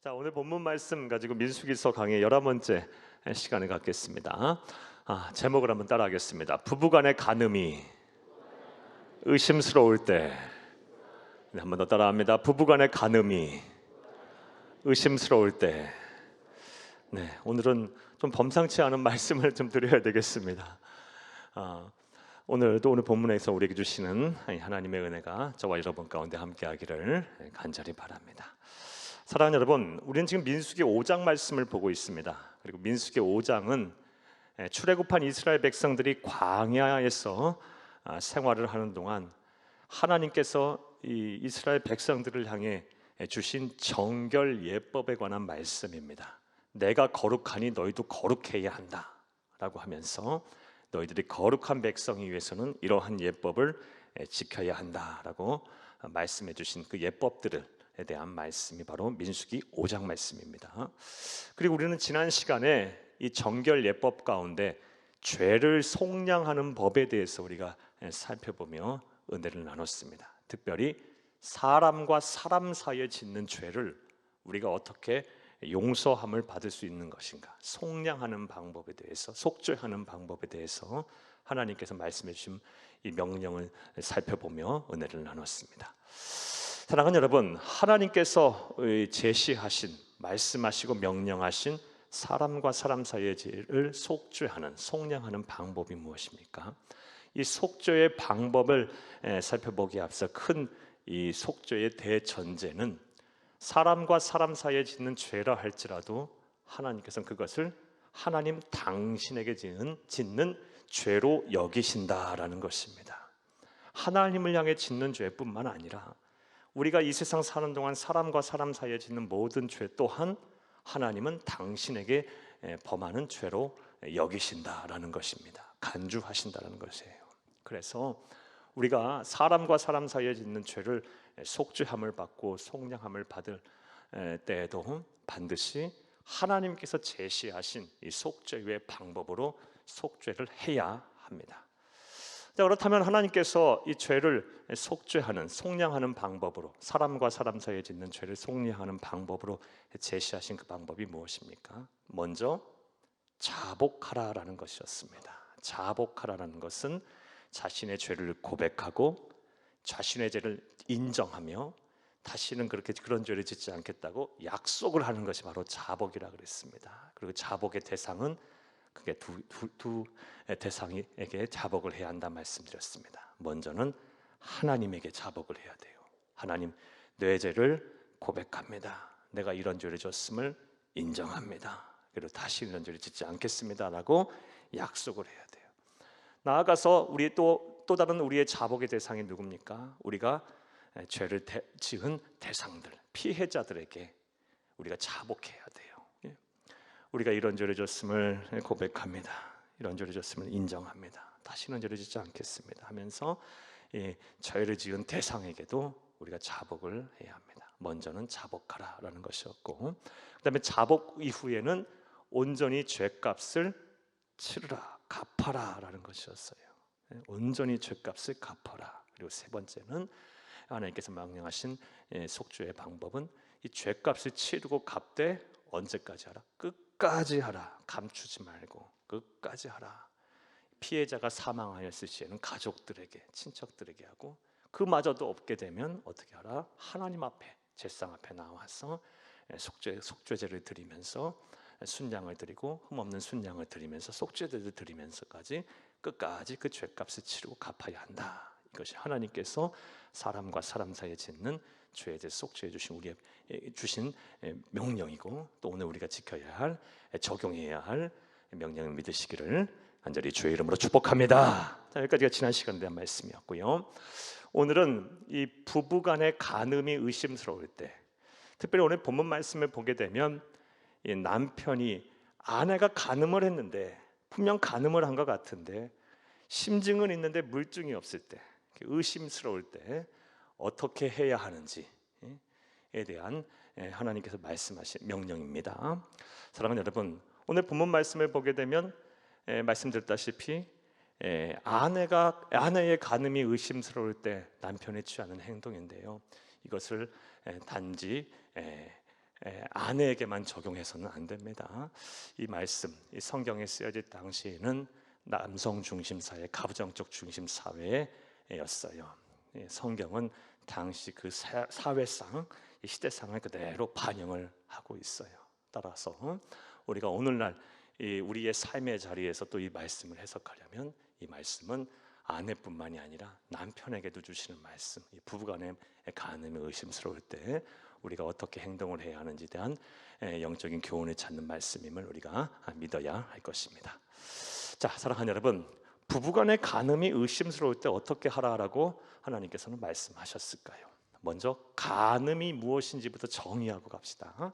자, 오늘 본문 말씀 가지고 민수기서 강의 11번째 시간을 갖겠습니다. 제목을 한번 따라하겠습니다. 부부간의 간음이 의심스러울 때. 네, 한번 더 따라합니다. 부부간의 간음이 의심스러울 때. 네, 오늘은 좀 범상치 않은 말씀을 좀 드려야 되겠습니다. 오늘 본문에서 우리에게 주시는 하나님의 은혜가 저와 여러분 가운데 함께하기를 간절히 바랍니다. 사랑하는 여러분, 우리는 지금 민수기 5장 말씀을 보고 있습니다. 그리고 민수기 5장은 출애굽한 이스라엘 백성들이 광야에서 생활을 하는 동안 하나님께서 이 이스라엘 백성들을 향해 주신 정결 예법에 관한 말씀입니다. 내가 거룩하니 너희도 거룩해야 한다 라고 하면서 너희들이 거룩한 백성이 위해서는 이러한 예법을 지켜야 한다라고 말씀해 주신 그 예법들을 대한 말씀이 바로 민수기 5장 말씀입니다. 그리고 우리는 지난 시간에 이 정결 예법 가운데 죄를 속량하는 법에 대해서 우리가 살펴보며 은혜를 나눴습니다. 특별히 사람과 사람 사이에 짓는 죄를 우리가 어떻게 용서함을 받을 수 있는 것인가, 속량하는 방법에 대해서, 속죄하는 방법에 대해서 하나님께서 말씀해 주신 이 명령을 살펴보며 은혜를 나눴습니다. 사랑하는 여러분, 하나님께서 제시하신, 말씀하시고 명령하신 사람과 사람 사이의 죄를 속죄하는, 속량하는 방법이 무엇입니까? 이 속죄의 방법을 살펴보기에 앞서 큰 이 속죄의 대전제는 사람과 사람 사이에 짓는 죄라 할지라도 하나님께서는 그것을 하나님 당신에게 짓는 죄로 여기신다라는 것입니다. 하나님을 향해 짓는 죄뿐만 아니라 우리가 이 세상 사는 동안 사람과 사람 사이에 짓는 모든 죄 또한 하나님은 당신에게 범하는 죄로 여기신다라는 것입니다. 간주하신다라는 것이에요. 그래서 우리가 사람과 사람 사이에 짓는 죄를 속죄함을 받고 속량함을 받을 때에도 반드시 하나님께서 제시하신 이 속죄의 방법으로 속죄를 해야 합니다. 자, 그렇다면 하나님께서 이 죄를 속죄하는, 속량하는 방법으로, 사람과 사람 사이에 짓는 죄를 속량하는 방법으로 제시하신 그 방법이 무엇입니까? 먼저 자복하라라는 것이었습니다. 자복하라라는 것은 자신의 죄를 고백하고 자신의 죄를 인정하며 다시는 그런 죄를 짓지 않겠다고 약속을 하는 것이 바로 자복이라 그랬습니다. 그리고 자복의 대상은 그게 두 대상에게 자복을 해야 한다 말씀드렸습니다. 먼저는 하나님에게 자복을 해야 돼요. 하나님, 내 죄를 고백합니다. 내가 이런 죄를 졌음을 인정합니다. 그리고 다시 이런 죄를 짓지 않겠습니다라고 약속을 해야 돼요. 나아가서 우리 또 다른 우리의 자복의 대상이 누굽니까? 우리가 죄를 지은 대상들, 피해자들에게 우리가 자복해야 돼요. 우리가 이런 죄를 졌음을 고백합니다. 이런 죄를 졌음을 인정합니다. 다시는 죄를 짓지 않겠습니다 하면서 죄를 지은 대상에게도 우리가 자복을 해야 합니다. 먼저는 자복하라라는 것이었고, 그다음에 자복 이후에는 온전히 죄값을 치르라, 갚아라라는 것이었어요. 온전히 죄값을 갚아라. 그리고 세 번째는 하나님께서 명령하신 속죄의 방법은 이 죄값을 치르고 갚되 언제까지 하라? 끝까지 하라. 감추지 말고 끝까지 하라. 피해자가 사망하였을 시에는 가족들에게, 친척들에게 하고, 그마저도 없게 되면 어떻게 하라? 하나님 앞에, 제상 앞에 나와서 속죄제를 드리면서 순양을 드리고, 흠없는 순양을 드리면서 속죄제를 드리면서까지 끝까지 그 죄값을 치르고 갚아야 한다. 이것이 하나님께서 사람과 사람 사이에 짓는 죄에 대해 속죄해 주신 명령이고, 또 오늘 우리가 지켜야 할, 적용해야 할 명령을 믿으시기를 간절히 주의 이름으로 축복합니다. 자, 여기까지가 지난 시간에 대한 말씀이었고요. 오늘은 이 부부간의 간음이 의심스러울 때, 특별히 오늘 본문 말씀을 보게 되면 이 남편이 아내가 간음을 했는데, 분명 간음을 한 것 같은데 심증은 있는데 물증이 없을 때, 의심스러울 때 어떻게 해야 하는지에 대한 하나님께서 말씀하신 명령입니다. 사랑하는 여러분, 오늘 본문 말씀을 보게 되면 말씀드렸다시피 아내의 간음이 의심스러울 때 남편이 취하는 행동인데요, 이것을 단지 아내에게만 적용해서는 안 됩니다. 이 말씀, 이 성경에 쓰여질 당시에는 남성 중심 사회, 가부장적 중심 사회였어요. 성경은 당시 그 사회상, 이 시대상을 그대로 반영을 하고 있어요. 따라서 우리가 오늘날 우리의 삶의 자리에서 또 이 말씀을 해석하려면 이 말씀은 아내뿐만이 아니라 남편에게도 주시는 말씀, 이 부부간의 간음이 의심스러울 때 우리가 어떻게 행동을 해야 하는지에 대한 영적인 교훈을 찾는 말씀임을 우리가 믿어야 할 것입니다. 자, 사랑하는 여러분, 부부간의 간음이 의심스러울 때 어떻게 하라라고 하나님께서는 말씀하셨을까요? 먼저 간음이 무엇인지부터 정의하고 갑시다.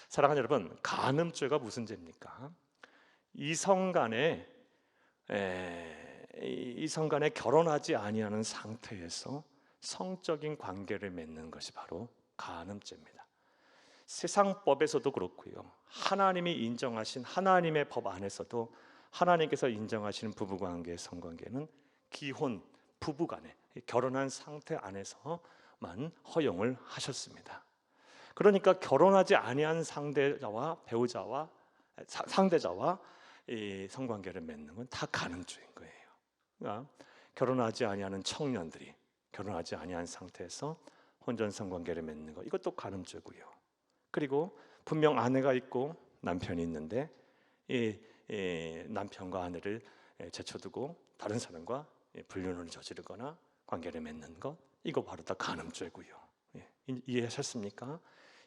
사랑하는 여러분, 간음죄가 무슨 죄입니까? 이성 간에 결혼하지 아니하는 상태에서 성적인 관계를 맺는 것이 바로 간음죄입니다. 세상법에서도 그렇고요, 하나님이 인정하신 하나님의 법 안에서도 하나님께서 인정하시는 부부관계의 성관계는 기혼 부부간에 결혼한 상태 안에서만 허용을 하셨습니다. 그러니까 결혼하지 아니한 상대자와 이 성관계를 맺는 건 다 간음죄인 거예요. 그러니까 결혼하지 아니하는 청년들이 결혼하지 아니한 상태에서 혼전 성관계를 맺는 것, 이것도 간음죄고요. 그리고 분명 아내가 있고 남편이 있는데 이 남편과 아내를 제쳐두고 다른 사람과 불륜을 저지르거나 관계를 맺는 것, 이거 바로 다 간음죄고요. 이해하셨습니까?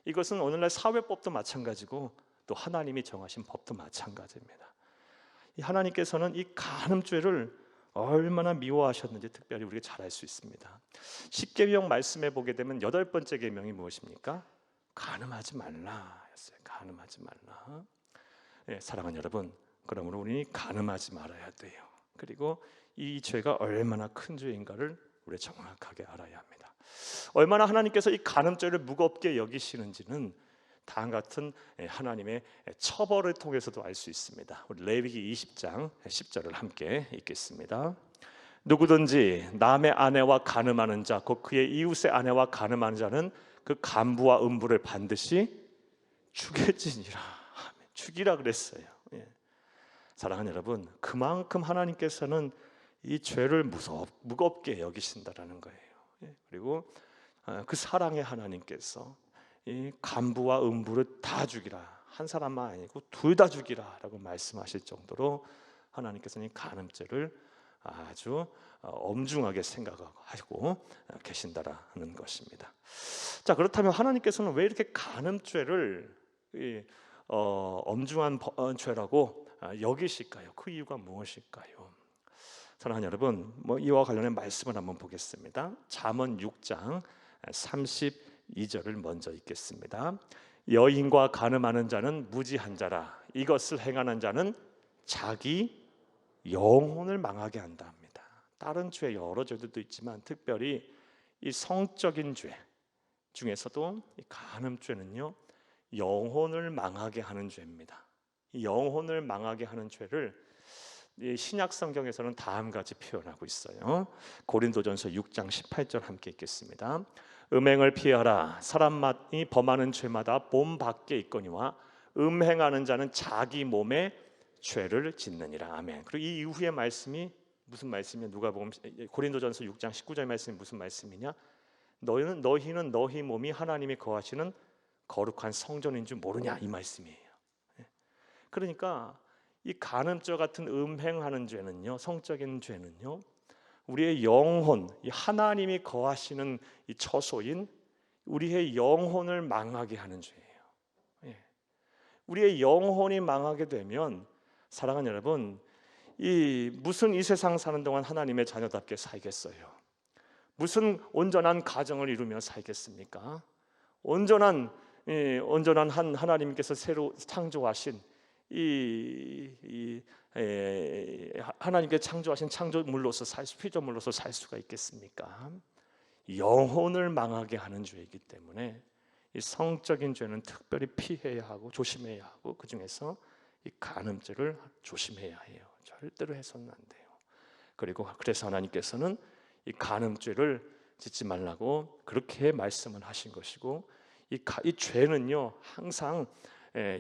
이것은 오늘날 사회법도 마찬가지고 또 하나님이 정하신 법도 마찬가지입니다. 하나님께서는 이 간음죄를 얼마나 미워하셨는지 특별히 우리가 잘 알 수 있습니다. 십계명 말씀에 보게 되면 8번째 계명이 무엇입니까? 간음하지 말라였어요. 간음하지 말라. 사랑하는 여러분, 그러므로 우리는 간음하지 말아야 돼요. 그리고 이 죄가 얼마나 큰 죄인가를 우리 정확하게 알아야 합니다. 얼마나 하나님께서 이 간음죄를 무겁게 여기시는지는 다음 같은 하나님의 처벌을 통해서도 알 수 있습니다. 우리 레위기 20장 10절을 함께 읽겠습니다. 누구든지 남의 아내와 간음하는 자, 곧 그의 이웃의 아내와 간음하는 자는 그 간부와 음부를 반드시 죽일지니라. 죽이라 그랬어요. 사랑하는 여러분, 그만큼 하나님께서는 이 죄를 무겁게 여기신다라는 거예요. 그리고 그 사랑의 하나님께서 이 간부와 음부를 다 죽이라, 한 사람만 아니고 둘 다 죽이라라고 말씀하실 정도로 하나님께서는 이 간음죄를 아주 엄중하게 생각하고 계신다라는 것입니다. 자, 그렇다면 하나님께서는 왜 이렇게 간음죄를 엄중한 죄라고 여기실까요? 그 이유가 무엇일까요? 사랑하는 여러분, 이와 관련된 말씀을 한번 보겠습니다. 잠언 6장 32절을 먼저 읽겠습니다. 여인과 간음하는 자는 무지한 자라. 이것을 행하는 자는 자기 영혼을 망하게 한다 합니다. 다른 죄 여러 죄들도 있지만 특별히 이 성적인 죄 중에서도 이 간음죄는요, 영혼을 망하게 하는 죄입니다. 이 영혼을 망하게 하는 죄를 신약 성경에서는 다음같이 표현하고 있어요. 고린도전서 6장 18절 함께 읽겠습니다. 음행을 피하라. 사람이 범하는 죄마다 본 밖에 있거니와 음행하는 자는 자기 몸에 죄를 짓느니라. 아멘. 그리고 이 이후의 말씀이 무슨 말씀이냐? 누가복음 고린도전서 6장 19절 말씀이 무슨 말씀이냐? 너희는 너희 몸이 하나님이 거하시는 거룩한 성전인 줄 모르냐, 이 말씀이에요. 그러니까 이 간음죄 같은 음행하는 죄는요, 성적인 죄는요, 우리의 영혼, 이 하나님이 거하시는 이 처소인 우리의 영혼을 망하게 하는 죄예요. 우리의 영혼이 망하게 되면 사랑하는 여러분, 무슨 이 세상 사는 동안 하나님의 자녀답게 살겠어요? 무슨 온전한 가정을 이루며 살겠습니까? 온전한 하나님께서 새로 창조하신 하나님께 창조하신 창조물로서 피조물로서 살 수가 있겠습니까? 영혼을 망하게 하는 죄이기 때문에 이 성적인 죄는 특별히 피해야 하고 조심해야 하고, 그 중에서 이 간음죄를 조심해야 해요. 절대로 해서는 안 돼요. 그리고 그래서 하나님께서는 이 간음죄를 짓지 말라고 그렇게 말씀을 하신 것이고, 이 죄는요 항상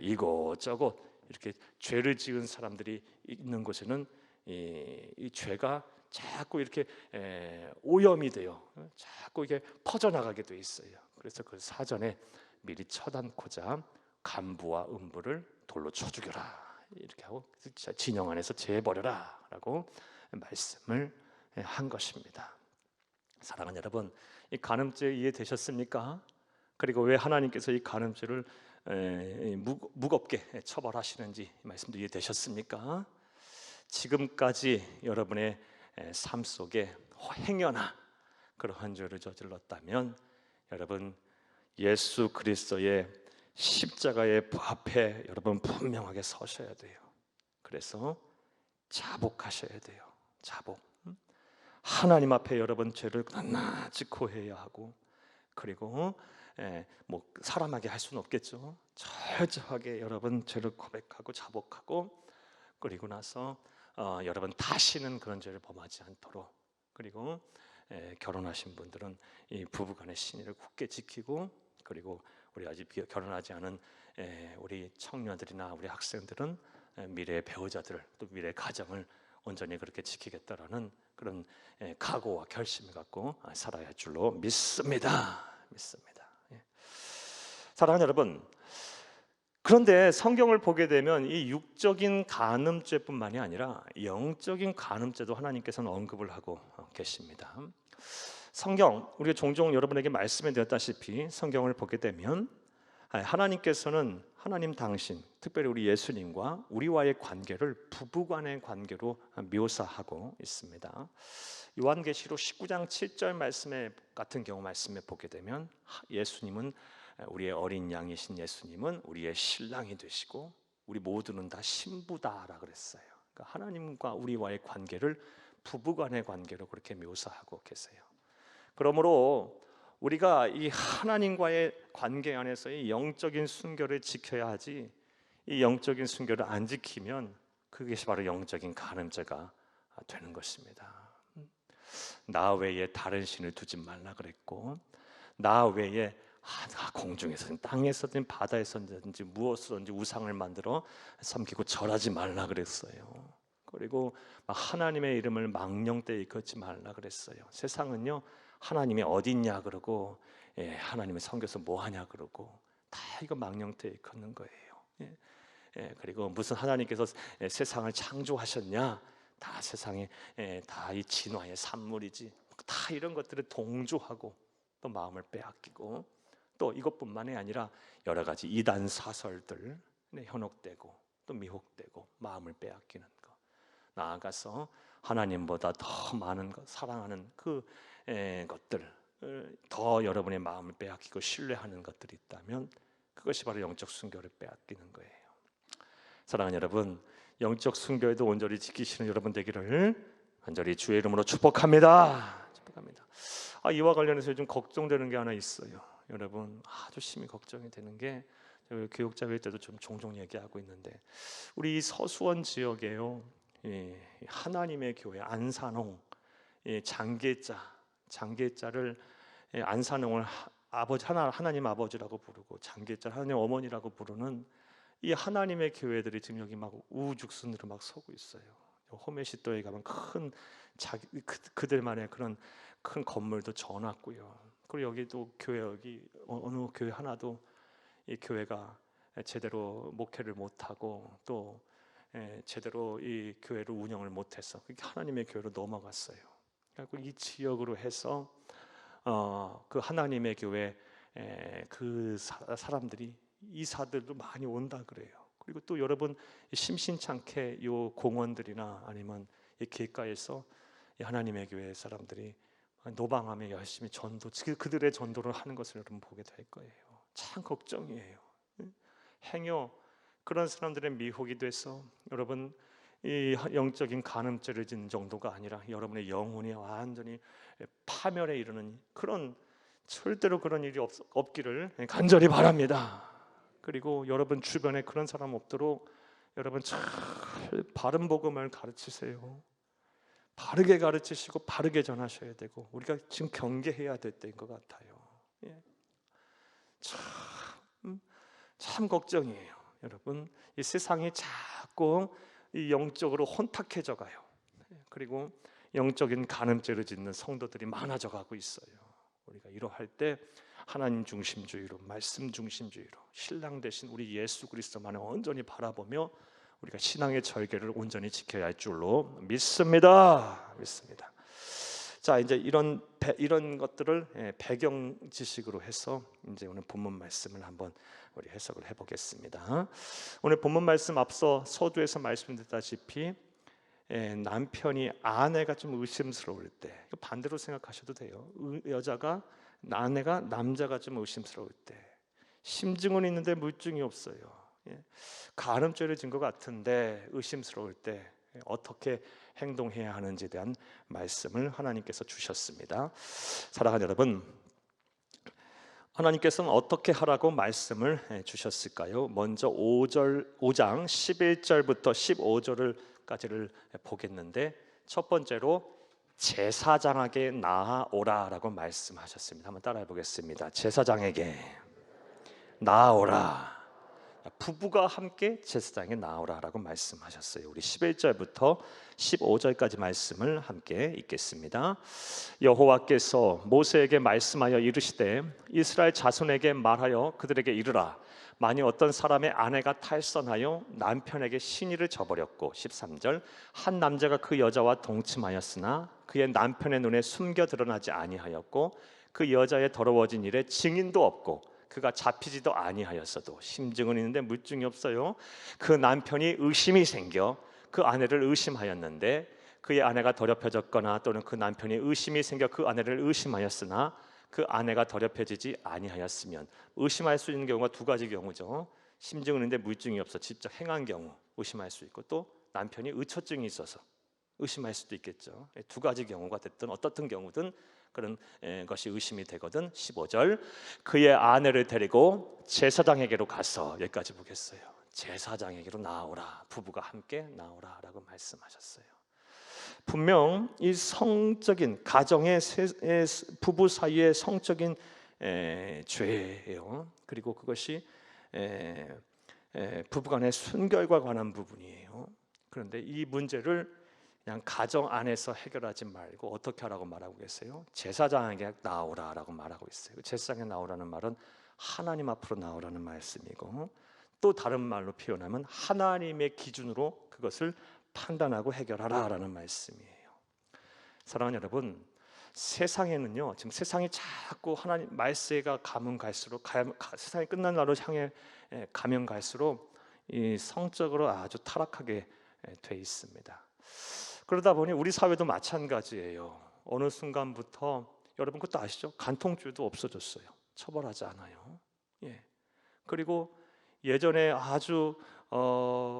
이곳저곳 이렇게 죄를 지은 사람들이 있는 곳에는 이 죄가 자꾸 이렇게 오염이 돼요. 자꾸 이게 퍼져나가게 돼 있어요. 그래서 그 사전에 미리 쳐담고자 간부와 음부를 돌로 쳐 죽여라 이렇게 하고 진영 안에서 제버려라라고 말씀을 한 것입니다. 사랑하는 여러분, 이 간음죄 이해되셨습니까? 그리고 왜 하나님께서 이 간음죄를 무겁게 처벌하시는지 이 말씀도 이해되셨습니까? 지금까지 여러분의 삶 속에 행여나 그러한 죄를 저질렀다면 여러분 예수 그리스도의 십자가의 앞에 여러분 분명하게 서셔야 돼요. 그래서 자복하셔야 돼요. 자복. 하나님 앞에 여러분 죄를 낱낱이 고해야 하고, 그리고 뭐 사람에게 할 수는 없겠죠. 철저하게 여러분 죄를 고백하고 자복하고, 그리고 나서 여러분 다시는 그런 죄를 범하지 않도록, 그리고 결혼하신 분들은 이 부부간의 신의를 굳게 지키고, 그리고 우리 아직 결혼하지 않은 우리 청년들이나 우리 학생들은 미래의 배우자들 또 미래의 가정을 온전히 그렇게 지키겠다라는 그런 각오와 결심을 갖고 살아야 할 줄로 믿습니다. 사랑하는 여러분, 그런데 성경을 보게 되면 이 육적인 간음죄뿐만이 아니라 영적인 간음죄도 하나님께서는 언급을 하고 계십니다. 성경, 우리가 종종 여러분에게 말씀해 드렸다시피 성경을 보게 되면 하나님께서는 하나님 당신, 특별히 우리 예수님과 우리와의 관계를 부부간의 관계로 묘사하고 있습니다. 요한계시록 19장 7절 말씀에 같은 경우 말씀에 보게 되면 예수님은 우리의 어린 양이신 예수님은 우리의 신랑이 되시고 우리 모두는 다 신부다라 그랬어요. 그러니까 하나님과 우리와의 관계를 부부간의 관계로 그렇게 묘사하고 계세요. 그러므로 우리가 이 하나님과의 관계 안에서의 영적인 순결을 지켜야 하지, 이 영적인 순결을 안 지키면 그것이 바로 영적인 간음죄가 되는 것입니다. 나 외에 다른 신을 두지 말라 그랬고, 나 외에 공중에서든 땅에서든 바다에서든지 무엇으로든지 우상을 만들어 섬기고 절하지 말라 그랬어요. 그리고 하나님의 이름을 망령되이 걷지 말라 그랬어요. 세상은요 하나님이 어딨냐 그러고 하나님을 섬겨서 뭐하냐 그러고 다 이거 망령되이 걷는 거예요. 그리고 무슨 하나님께서 세상을 창조하셨냐, 다 세상에 다 이 진화의 산물이지, 다 이런 것들을 동조하고 또 마음을 빼앗기고, 또 이것뿐만이 아니라 여러 가지 이단 사설들 현혹되고 또 미혹되고 마음을 빼앗기는 것, 나아가서 하나님보다 더 많은 것 사랑하는 그 것들, 더 여러분의 마음을 빼앗기고 신뢰하는 것들이 있다면 그것이 바로 영적 순결을 빼앗기는 거예요. 사랑하는 여러분, 영적 순결도 온전히 지키시는 여러분 되기를 간절히 주의 이름으로 축복합니다. 이와 관련해서 좀 걱정되는 게 하나 있어요. 여러분, 아주 심히 걱정이 되는 게, 교육자회 때도 좀 종종 얘기하고 있는데, 우리 서수원 지역에요, 하나님의 교회 안산홍 장계자를 안산홍을 아버지 하나님 아버지라고 부르고 장계자를 하나님 어머니라고 부르는 이 하나님의 교회들이 지금 여기 막 우후죽순으로 막 서고 있어요. 호메시도에 가면 큰 그들만의 그런 큰 건물도 져놨고요. 그리고 여기도 교회, 여기 어느 교회 하나도 이 교회가 제대로 목회를 못하고 또 제대로 이 교회를 운영을 못해서 하나님의 교회로 넘어갔어요. 그리고 이 지역으로 해서 그 하나님의 교회 그 사람들이, 이사들도 많이 온다 그래요. 그리고 또 여러분 심심찮게 요 공원들이나 아니면 이 길가에서 이 하나님의 교회 사람들이 노방하며 열심히 전도, 그들의 전도를 하는 것을 여러분 보게 될 거예요. 참 걱정이에요. 행여 그런 사람들의 미혹이 돼서 여러분 이 영적인 간음죄를 짓는 정도가 아니라 여러분의 영혼이 완전히 파멸에 이르는 그런, 절대로 그런 일이 없기를 간절히 바랍니다. 그리고 여러분 주변에 그런 사람 없도록 여러분 잘 바른 복음을 가르치세요. 바르게 가르치시고 바르게 전하셔야 되고, 우리가 지금 경계해야 될 때인 것 같아요. 참 걱정이에요. 여러분, 이 세상이 자꾸 이 영적으로 혼탁해져 가요. 그리고 영적인 간음죄를 짓는 성도들이 많아져 가고 있어요. 우리가 이러할 때 하나님 중심주의로, 말씀 중심주의로 신랑 되신 우리 예수 그리스도만을 온전히 바라보며 우리가 신앙의 절개를 온전히 지켜야 할 줄로 믿습니다. 자, 이제 이런 것들을 배경 지식으로 해서 이제 오늘 본문 말씀을 한번 우리 해석을 해보겠습니다. 오늘 본문 말씀 앞서 서두에서 말씀드렸다시피 남편이 아내가 좀 의심스러울 때, 반대로 생각하셔도 돼요. 아내가 남자가 좀 의심스러울 때, 심증은 있는데 물증이 없어요. 간음죄를 진 것 같은데 의심스러울 때 어떻게 행동해야 하는지에 대한 말씀을 하나님께서 주셨습니다. 사랑하는 여러분, 하나님께서는 어떻게 하라고 말씀을 주셨을까요? 먼저 5장 11절부터 15절까지를 보겠는데, 첫 번째로 제사장에게 나아오라라고 말씀하셨습니다. 한번 따라해 보겠습니다. 제사장에게 나아오라. 부부가 함께 제사장에 나오라라고 말씀하셨어요. 우리 11절부터 15절까지 말씀을 함께 읽겠습니다. 여호와께서 모세에게 말씀하여 이르시되 이스라엘 자손에게 말하여 그들에게 이르라. 만일 어떤 사람의 아내가 탈선하여 남편에게 신의를 저버렸고, 13절, 한 남자가 그 여자와 동침하였으나 그의 남편의 눈에 숨겨 드러나지 아니하였고 그 여자의 더러워진 일에 증인도 없고 그가 잡히지도 아니하였어도, 심증은 있는데 물증이 없어요. 그 남편이 의심이 생겨 그 아내를 의심하였는데 그의 아내가 더럽혀졌거나 또는 그 남편이 의심이 생겨 그 아내를 의심하였으나 그 아내가 더럽혀지지 아니하였으면, 의심할 수 있는 경우가 두 가지 경우죠. 심증은 있는데 물증이 없어 직접 행한 경우 의심할 수 있고, 또 남편이 의처증이 있어서 의심할 수도 있겠죠. 두 가지 경우가 됐든 어떻든 경우든 그런 것이 의심이 되거든. 15절, 그의 아내를 데리고 제사장에게로 가서, 여기까지 보겠어요. 제사장에게로 나오라, 부부가 함께 나오라라고 말씀하셨어요. 분명 이 성적인 가정의 부부 사이의 성적인 죄예요. 그리고 그것이 부부간의 순결과 관한 부분이에요. 그런데 이 문제를 그냥 가정 안에서 해결하지 말고 어떻게 하라고 말하고 계세요? 제사장에게 나오라라고 말하고 있어요. 제사장에 나오라는 말은 하나님 앞으로 나오라는 말씀이고, 또 다른 말로 표현하면 하나님의 기준으로 그것을 판단하고 해결하라라는 말씀이에요. 사랑하는 여러분, 세상에는요, 지금 세상이 자꾸 하나님 말세가 가면 갈수록, 세상이 끝난 날로 향해 가면 갈수록 이 성적으로 아주 타락하게 돼 있습니다. 그러다 보니 우리 사회도 마찬가지예요. 어느 순간부터, 여러분 그것도 아시죠? 간통죄도 없어졌어요. 처벌하지 않아요. 그리고 예전에 아주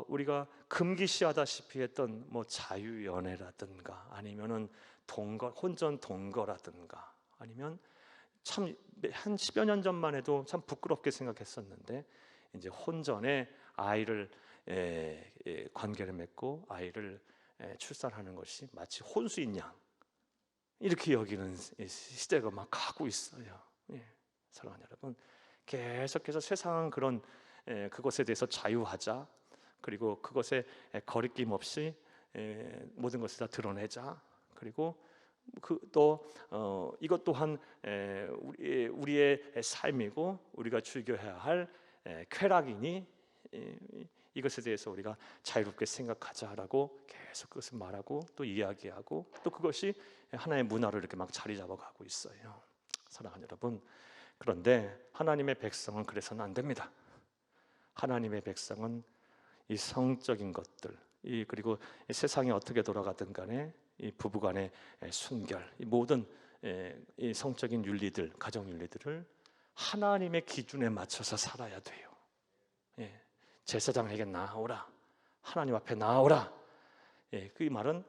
우리가 금기시하다시피 했던 뭐 자유연애라든가 아니면은 혼전 동거라든가, 아니면 참 한 10여 년 전만 해도 참 부끄럽게 생각했었는데, 이제 혼전에 아이를 관계를 맺고 아이를 출산하는 것이 마치 혼수인 양 이렇게 여기는 시대가 막 가고 있어요. 사랑하는 여러분, 계속해서 세상은 그런 그것에 대해서 자유하자, 그리고 그것에 거리낌 없이 모든 것을 다 드러내자, 그리고 이것 또한 우리의 삶이고 우리가 즐겨야 할 쾌락이니 이것에 대해서 우리가 자유롭게 생각하자라고 계속 그것을 말하고 또 이야기하고, 또 그것이 하나의 문화로 이렇게 막 자리 잡아가고 있어요. 사랑하는 여러분, 그런데 하나님의 백성은 그래서는 안 됩니다. 하나님의 백성은 이 성적인 것들, 그리고 이 세상이 어떻게 돌아가든 간에 이 부부간의 순결, 이 모든 이 성적인 윤리들, 가정 윤리들을 하나님의 기준에 맞춰서 살아야 돼요. 제사장에게 나아오라, 하나님 앞에 나아오라. 그 말은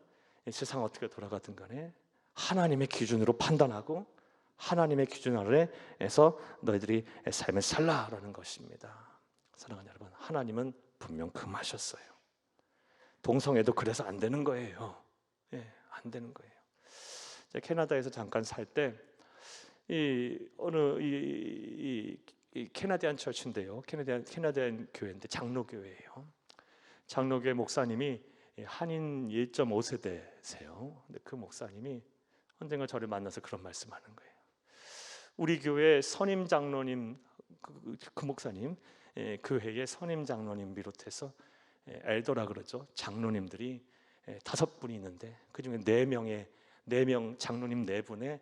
세상 어떻게 돌아가든 간에 하나님의 기준으로 판단하고 하나님의 기준 아래에서 너희들이 삶을 살라라는 것입니다. 사랑하는 여러분, 하나님은 분명 금하셨어요. 동성애도 그래서 안 되는 거예요. 안 되는 거예요. 제가 캐나다에서 잠깐 살 때 어느 이 캐나디안 처치인데요. 캐나디안 교회인데 장로교회예요. 장로교회 목사님이 한인 1.5세대세요. 근데 그 목사님이 언젠가 저를 만나서 그런 말씀하는 거예요. 우리 교회 선임 장로님, 그 목사님, 교회의 선임 장로님 비롯해서 엘더라 그러죠. 장로님들이 5분이 있는데 그 중에 4명 장로님 4분의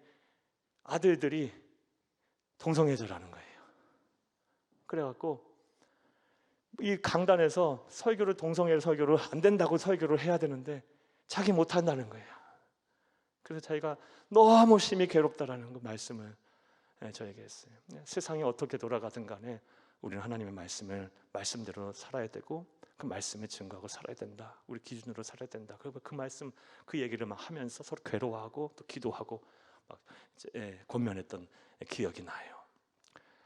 아들들이 동성애자라는 거예요. 그래갖고 이 강단에서 동성애 설교를 안 된다고 설교를 해야 되는데 자기 못한다는 거예요. 그래서 자기가 너무 심히 괴롭다라는 그 말씀을 저에게 했어요. 세상이 어떻게 돌아가든 간에 우리는 하나님의 말씀대로 살아야 되고 그 말씀에 증거하고 살아야 된다. 우리 기준으로 살아야 된다. 그리고 그 말씀, 그 얘기를 막 하면서 서로 괴로워하고 또 기도하고 막 권면했던 기억이 나요.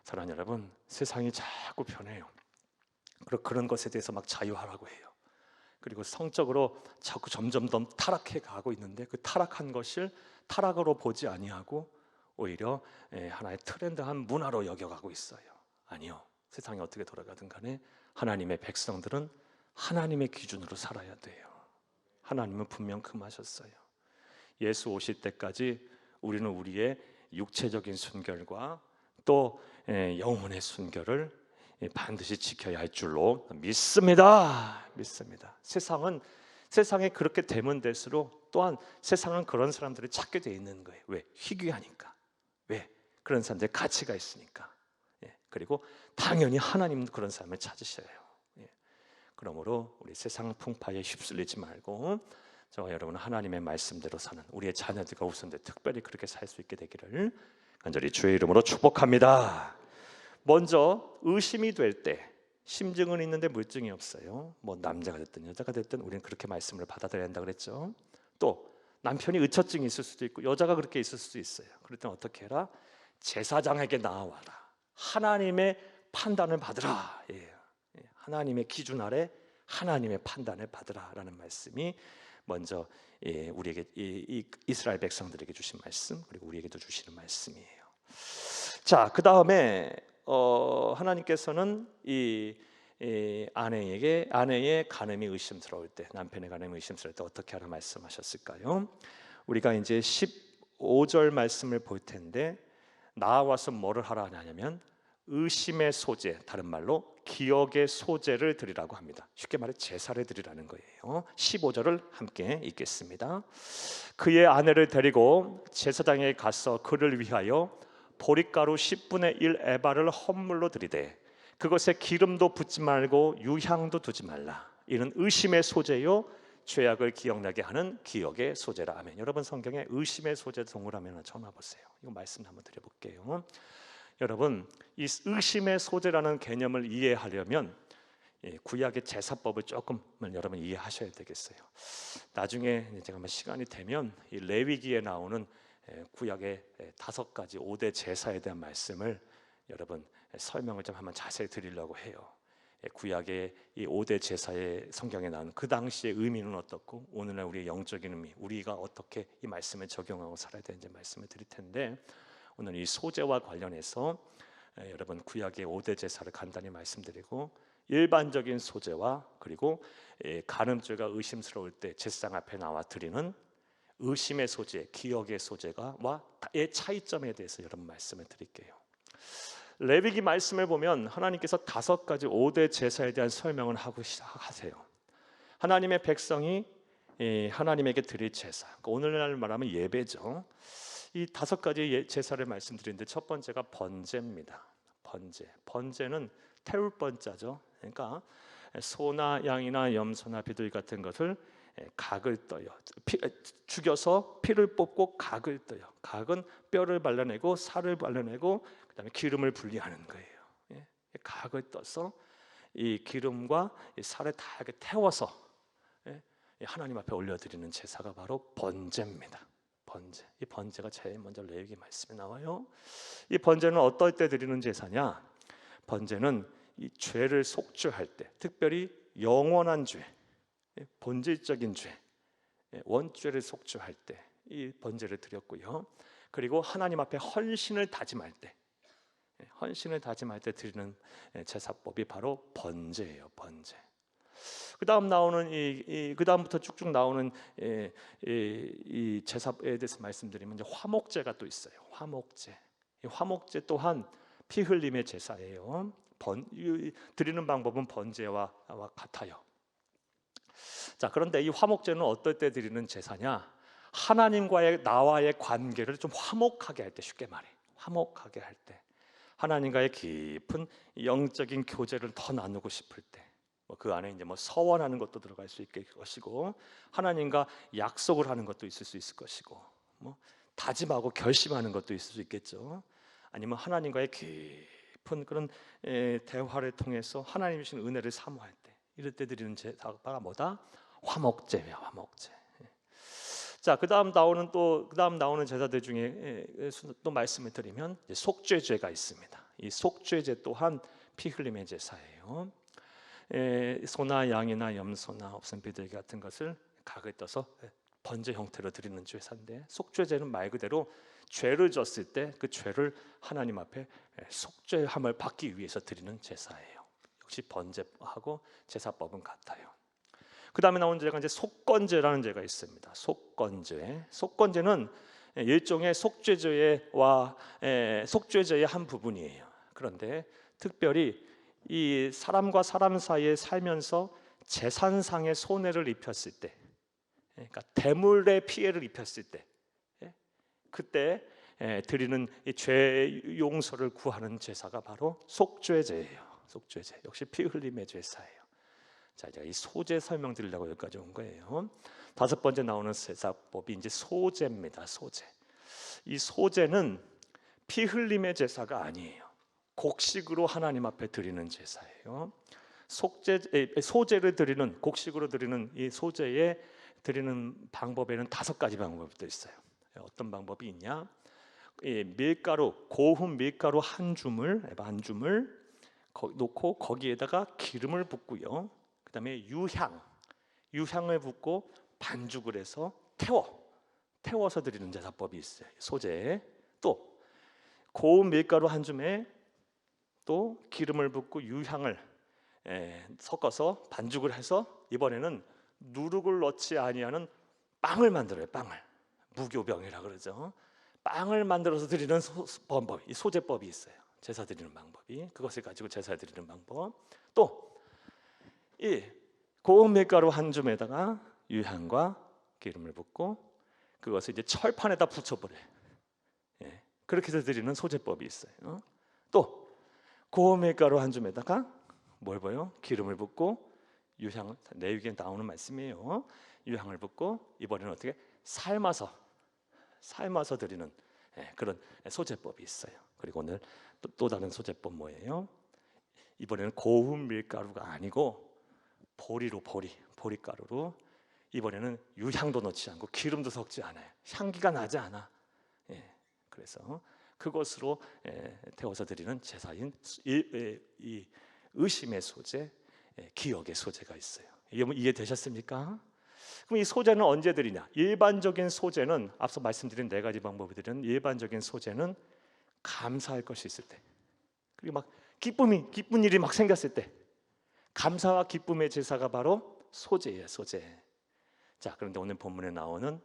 사랑하는 여러분, 세상이 자꾸 변해요. 그리고 그런 것에 대해서 막 자유하라고 해요. 그리고 성적으로 자꾸 점점 더 타락해 가고 있는데 그 타락한 것을 타락으로 보지 아니하고 오히려 하나의 트렌드한 문화로 여겨가고 있어요. 아니요, 세상이 어떻게 돌아가든 간에 하나님의 백성들은 하나님의 기준으로 살아야 돼요. 하나님은 분명 금하셨어요. 예수 오실 때까지 우리는 우리의 육체적인 순결과 또 영혼의 순결을 반드시 지켜야 할 줄로 믿습니다. 세상에 그렇게 되면 될수록 또한 세상은 그런 사람들을 찾게 돼 있는 거예요. 왜? 희귀하니까. 왜? 그런 사람들의 가치가 있으니까. 그리고 당연히 하나님도 그런 사람을 찾으셔요. 그러므로 우리 세상 풍파에 휩쓸리지 말고 저와 여러분은 하나님의 말씀대로 사는 우리의 자녀들과 우선들 특별히 그렇게 살 수 있게 되기를 간절히 주의 이름으로 축복합니다. 먼저 의심이 될 때, 심증은 있는데 물증이 없어요. 뭐 남자가 됐든 여자가 됐든 우리는 그렇게 말씀을 받아들여야 한다 그랬죠. 또 남편이 의처증이 있을 수도 있고 여자가 그렇게 있을 수도 있어요. 그럴 땐 어떻게 해라? 제사장에게 나와라. 하나님의 판단을 받으라. 하나님의 기준 아래 하나님의 판단을 받으라라는 말씀이 먼저 우리에게 이스라엘 백성들에게 주신 말씀, 그리고 우리에게도 주시는 말씀이에요. 자, 그 다음에 하나님께서는 이 아내의 간음이 의심스러울 때, 남편의 간음이 의심스러울 때 어떻게 하라 말씀하셨을까요? 우리가 이제 15절 말씀을 볼 텐데 나와서 뭐를 하라 하냐면 의심의 소재, 다른 말로 기억의 소재를 드리라고 합니다. 쉽게 말해 제사를 드리라는 거예요. 15절을 함께 읽겠습니다. 그의 아내를 데리고 제사장에 가서 그를 위하여 보릿가루 10분의 1 에바를 헌물로 드리되 그것에 기름도 붓지 말고 유향도 두지 말라. 이는 의심의 소재요 죄악을 기억나게 하는 기억의 소재라. 아멘. 여러분 성경에 의심의 소재 동그라미 하나 쳐놔보세요. 이거 말씀 한번 드려볼게요. 여러분, 이 의심의 소재라는 개념을 이해하려면 구약의 제사법을 조금은 여러분 이해하셔야 되겠어요. 나중에 제가 시간이 되면 이 레위기에 나오는 구약의 5가지 5대 제사에 대한 말씀을 여러분 설명을 좀 한번 자세히 드리려고 해요. 구약의 이 5대 제사의 성경에 나오는 그 당시의 의미는 어떻고 오늘날 우리의 영적인 의미, 우리가 어떻게 이 말씀을 적용하고 살아야 되는지 말씀을 드릴 텐데 오늘 이 소재와 관련해서 여러분 구약의 5대 제사를 간단히 말씀드리고 일반적인 소재와 그리고 간음죄가 의심스러울 때 제사장 앞에 나와 드리는 의심의 소재, 기억의 소재와의 차이점에 대해서 여러분 말씀을 드릴게요. 레위기 말씀을 보면 하나님께서 5가지 5대 제사에 대한 설명을 하고 시작하세요. 하나님의 백성이 하나님에게 드릴 제사, 오늘날 말하면 예배죠. 이 5가지 제사를 말씀드리는데 첫 번째가 번제입니다. 번제는 태울 번자죠. 그러니까 소나 양이나 염소나 비둘기 같은 것을 각을 떠요. 죽여서 피를 뽑고 각을 떠요. 각은 뼈를 발라내고 살을 발라내고 그다음에 기름을 분리하는 거예요. 각을 떠서 이 기름과 이 살을 다 이렇게 태워서 하나님 앞에 올려드리는 제사가 바로 번제입니다. 이 번제가 제일 먼저 레위기 말씀에 나와요. 이 번제는 어떨 때 드리는 제사냐? 번제는 이 죄를 속죄할 때, 특별히 영원한 죄, 본질적인 죄, 원죄를 속죄할 때 이 번제를 드렸고요. 그리고 하나님 앞에 헌신을 다짐할 때, 헌신을 다짐할 때 드리는 제사법이 바로 번제예요. 번제. 그다음 나오는 그다음부터 쭉쭉 나오는 이 제사에 대해서 말씀드리면 이제 화목제가 또 있어요. 화목제. 이 화목제 또한 피 흘림의 제사예요. 드리는 방법은 번제와 같아요. 자, 그런데 이 화목제는 어떨 때 드리는 제사냐? 하나님과의 나와의 관계를 좀 화목하게 할 때, 쉽게 말해. 화목하게 할 때. 하나님과의 깊은 영적인 교제를 더 나누고 싶을 때, 그 안에 이제 서원하는 것도 들어갈 수 있을 것이고, 하나님과 약속을 하는 것도 있을 수 있을 것이고, 다짐하고 결심하는 것도 있을 수 있겠죠. 아니면 하나님과의 깊은 그런 대화를 통해서 하나님 주신 은혜를 사모할 때, 이럴 때 드리는 제사가 뭐다? 화목제예요. 화목제. 자, 그다음 나오는 제사들 중에 또 말씀을 드리면 속죄제가 있습니다. 이 속죄제 또한 피 흘림의 제사예요. 소나 양이나 염소나 없은 비둘기 같은 것을 각을 떠서 번제 형태로 드리는 제사인데, 속죄제는 말 그대로 죄를 졌을 때 그 죄를 하나님 앞에 속죄함을 받기 위해서 드리는 제사예요. 역시 번제하고 제사법은 같아요. 그 다음에 나온 제가 이제 속건제라는 제가 있습니다. 속건제. 속건제는 일종의 속죄제의 한 부분이에요. 그런데 특별히 이 사람과 사람 사이에 살면서 재산상의 손해를 입혔을 때, 그러니까 대물의 피해를 입혔을 때, 그때 드리는 이 죄 용서를 구하는 제사가 바로 속죄제예요. 속죄제. 역시 피 흘림의 제사예요. 자, 제가 이 소제 설명드리려고 여기까지 온 거예요. 다섯 번째 나오는 제사법이 이제 소제입니다. 소제. 이 소제는 피 흘림의 제사가 아니에요. 곡식으로 하나님 앞에 드리는 제사예요. 소제를 드리는, 곡식으로 드리는 이 소제에 드리는 방법에는 5가지 방법이 있어요. 어떤 방법이 있냐? 밀가루, 고운 밀가루 한 줌을 놓고 거기에다가 기름을 붓고요. 그다음에 유향을 붓고 반죽을 해서 태워서 드리는 제사법이 있어요. 소제. 또 고운 밀가루 한 줌에 또 기름을 붓고 유향을 섞어서 반죽을 해서 이번에는 누룩을 넣지 아니하는 빵을 만들어요. 빵을. 무교병이라 그러죠. 빵을 만들어서 드리는 방법, 이 소제법이 있어요. 제사 드리는 방법이. 그것을 가지고 제사 드리는 방법. 또 이 고운 밀가루 한 줌에다가 유향과 기름을 붓고 그것을 이제 철판에다 붙여버려요. 그렇게 해서 드리는 소제법이 있어요. 또 고운 밀가루 한 줌에다가 뭘 봐요? 기름을 붓고 유향, 레위기에 나오는 말씀이에요. 유향을 붓고 이번에는 어떻게 삶아서 드리는 그런 소제법이 있어요. 그리고 오늘 또 다른 소제법 뭐예요? 이번에는 고운 밀가루가 아니고 보리가루로, 이번에는 유향도 넣지 않고 기름도 섞지 않아요. 향기가 나지 않아. 그래서 그것으로 태워서 드리는 제사인 이 의심의 소제, 기억의 소제가 있어요. 이해되셨습니까? 그럼 이 소제는 언제 드리냐? 일반적인 소제는 앞서 말씀드린 4가지 방법을 드리는 일반적인 소제는 감사할 것이 있을 때, 그리고 막 기쁜 일이 막 생겼을 때, 감사와 기쁨의 제사가 바로 소제예요. 소제. 자, 그런데 오늘 본문에 나오는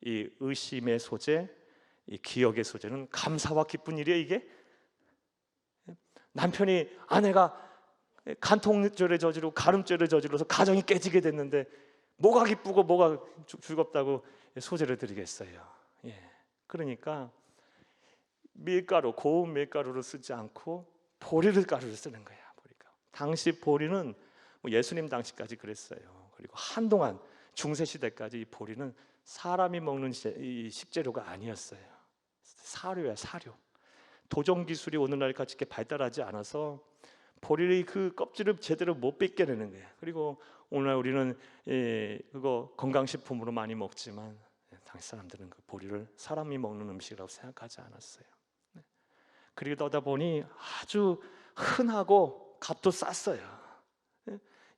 이 의심의 소제, 이 기억의 소제는 감사와 기쁜 일이에요. 이게 아내가 간통죄를 저지르고 가늠죄를 저질러서 가정이 깨지게 됐는데 뭐가 기쁘고 뭐가 즐겁다고 소제를 드리겠어요. 그러니까 고운 밀가루를 쓰지 않고 보리가루를 쓰는 거야. 당시 보리는 예수님 당시까지 그랬어요. 그리고 한동안 중세 시대까지 이 보리는 사람이 먹는 이 식재료가 아니었어요. 사료야, 사료. 도정 기술이 오늘날까지 이렇게 발달하지 않아서 보리의 그 껍질을 제대로 못 벗겨내는 거예요. 그리고 오늘날 우리는 그거 건강식품으로 많이 먹지만 당시 사람들은 그 보리를 사람이 먹는 음식이라고 생각하지 않았어요. 그러다 보니 아주 흔하고 값도 쌌어요.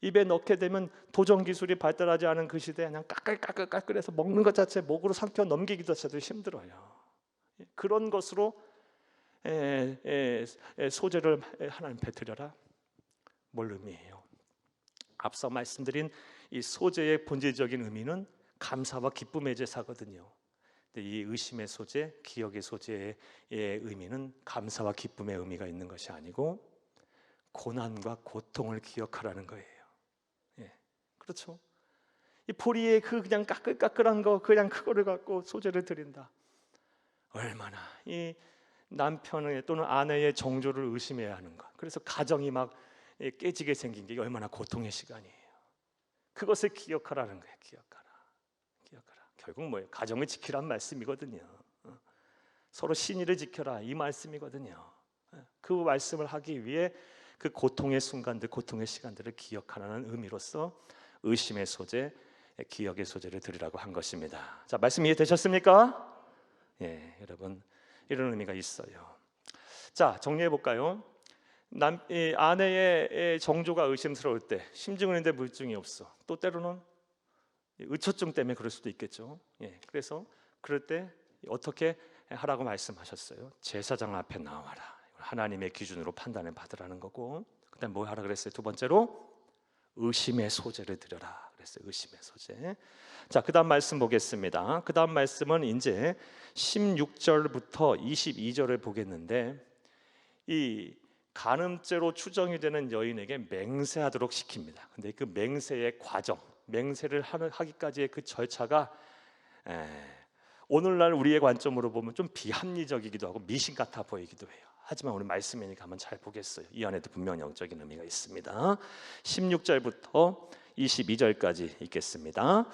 입에 넣게 되면 도정 기술이 발달하지 않은 그 시대에 그냥 까끌까끌해서 먹는 것 자체 목으로 삼켜 넘기기도 자체도 힘들어요. 그런 것으로 소재를 하나님께 드려라. 뭘 의미해요? 앞서 말씀드린 이 소재의 본질적인 의미는 감사와 기쁨의 제사거든요. 근데 이 의심의 소재, 기억의 소재의 의미는 감사와 기쁨의 의미가 있는 것이 아니고 고난과 고통을 기억하라는 거예요. 예, 그렇죠? 이 보리의 그 그냥 까끌까끌한 거, 그냥 그거를 갖고 소재를 드린다. 얼마나 이 남편의 또는 아내의 정조를 의심해야 하는가. 그래서 가정이 막 깨지게 생긴 게 얼마나 고통의 시간이에요. 그것을 기억하라는 거예요. 기억하라. 결국 뭐예요? 가정을 지키란 말씀이거든요. 서로 신의를 지켜라 이 말씀이거든요. 그 말씀을 하기 위해 그 고통의 순간들, 고통의 시간들을 기억하라는 의미로서 의심의 소재, 기억의 소재를 드리라고 한 것입니다. 자, 말씀 이해되셨습니까? 예, 여러분 이런 의미가 있어요. 자, 정리해 볼까요? 아내의 정조가 의심스러울 때, 심증은 있는데 물증이 없어. 또 때로는 의처증 때문에 그럴 수도 있겠죠. 예, 그래서 그럴 때 어떻게 하라고 말씀하셨어요? 제사장 앞에 나와라. 하나님의 기준으로 판단을 받으라는 거고, 그다음 뭐 하라 그랬어요? 두 번째로 의심의 소재를 드려라 그랬어요. 의심의 소재. 자, 그다음 말씀 보겠습니다. 그다음 말씀은 이제 16절부터 22절을 보겠는데, 이 간음죄로 추정이 되는 여인에게 맹세하도록 시킵니다. 근데 그 맹세의 과정, 맹세를 하기까지의 그 절차가 오늘날 우리의 관점으로 보면 좀 비합리적이기도 하고 미신 같아 보이기도 해요. 하지만 오늘 말씀이니까 한번 잘 보겠어요. 이 안에도 분명 영적인 의미가 있습니다. 16절부터 22절까지 읽겠습니다.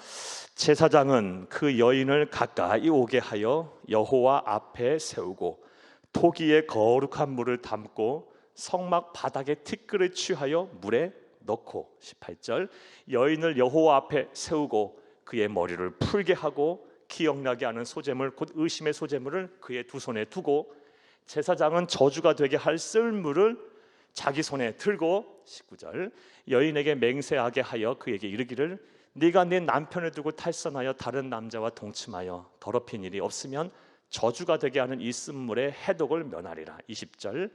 제사장은 그 여인을 가까이 오게 하여 여호와 앞에 세우고 토기에 거룩한 물을 담고 성막 바닥에 티끌을 취하여 물에 넣고, 18절, 여인을 여호와 앞에 세우고 그의 머리를 풀게 하고 기억나게 하는 소재물, 곧 의심의 소재물을 그의 두 손에 두고, 제사장은 저주가 되게 할 쓸물을 자기 손에 들고, 19절, 여인에게 맹세하게 하여 그에게 이르기를 네가 네 남편을 두고 탈선하여 다른 남자와 동침하여 더럽힌 일이 없으면 저주가 되게 하는 이 쓴물의 해독을 면하리라. 20절,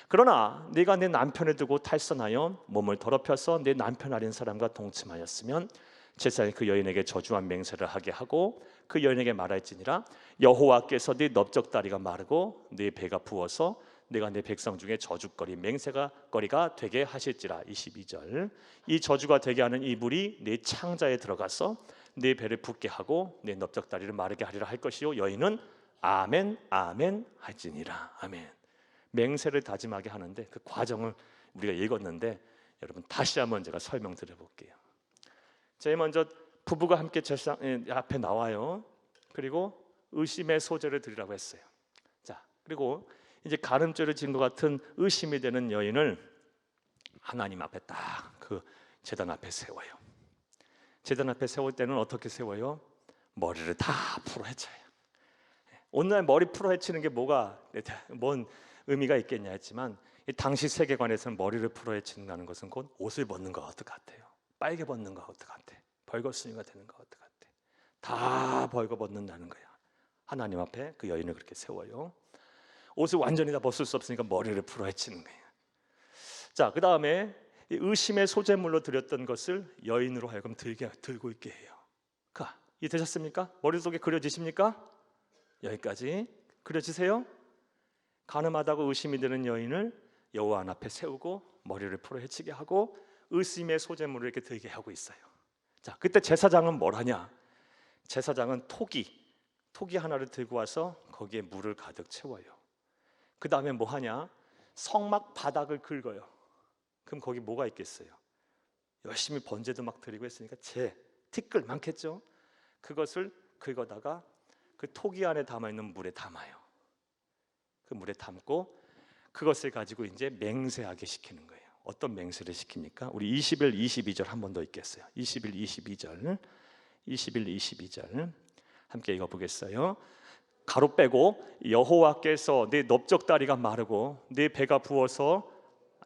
그러나 네가 내 남편을 두고 탈선하여 몸을 더럽혀서 내 남편 아닌 사람과 동침하였으면 제사장이 그 여인에게 저주한 맹세를 하게 하고 그 여인에게 말할지니라 여호와께서 네 넓적다리가 마르고 네 배가 부어서 내가 내 백성 중에 저주거리 맹세거리가 되게 하실지라. 22절, 이 저주가 되게 하는 이 물이 네 창자에 들어가서 네 배를 붓게 하고 네 넓적다리를 마르게 하리라 할 것이요 여인은 아멘 아멘 할지니라. 아멘. 맹세를 다짐하게 하는데 그 과정을 우리가 읽었는데 여러분 다시 한번 제가 설명드려 볼게요. 제일 먼저 부부가 함께 제사장 앞에 나와요. 그리고 의심의 소재를 드리라고 했어요. 자, 그리고 이제 간음죄를 지은 것 같은 의심이 되는 여인을 하나님 앞에 딱 그 제단 앞에 세워요. 제단 앞에 세울 때는 어떻게 세워요? 머리를 다 풀어헤쳐요. 오늘날 머리 풀어헤치는 게 뭔 의미가 있겠냐 했지만, 이 당시 세계관에서는 머리를 풀어헤친다는 것은 곧 옷을 벗는 것 같아요. 빨개 벗는 것 같아. 벌거숭이가 되는 것 같아. 다 벌거 벗는다는 거야. 하나님 앞에 그 여인을 그렇게 세워요. 옷을 완전히 다 벗을 수 없으니까 머리를 풀어헤치는 거예요. 자, 그 다음에 의심의 소재물로 드렸던 것을 여인으로 하여금 들고 있게 해요. 이해되셨습니까? 머릿속에 그려지십니까? 여기까지 그려지세요? 간음하다고 의심이 되는 여인을 여호와 앞에 세우고 머리를 풀어헤치게 하고 의심의 소재물을 이렇게 들게 하고 있어요. 자, 그때 제사장은 뭘 하냐? 제사장은 토기 하나를 들고 와서 거기에 물을 가득 채워요. 그 다음에 뭐 하냐? 성막 바닥을 긁어요. 그럼 거기 뭐가 있겠어요? 열심히 번제도 막 드리고 했으니까 티끌 많겠죠? 그것을 긁어다가 그 토기 안에 담아있는 물에 담아요. 그 물에 담고 그것을 가지고 이제 맹세하게 시키는 거예요. 어떤 맹세를 시킵니까? 우리 21, 22절 한 번 더 읽겠어요. 21, 22절 함께 읽어보겠어요. 가로 빼고 여호와께서 네 넓적다리가 마르고 네 배가 부어서,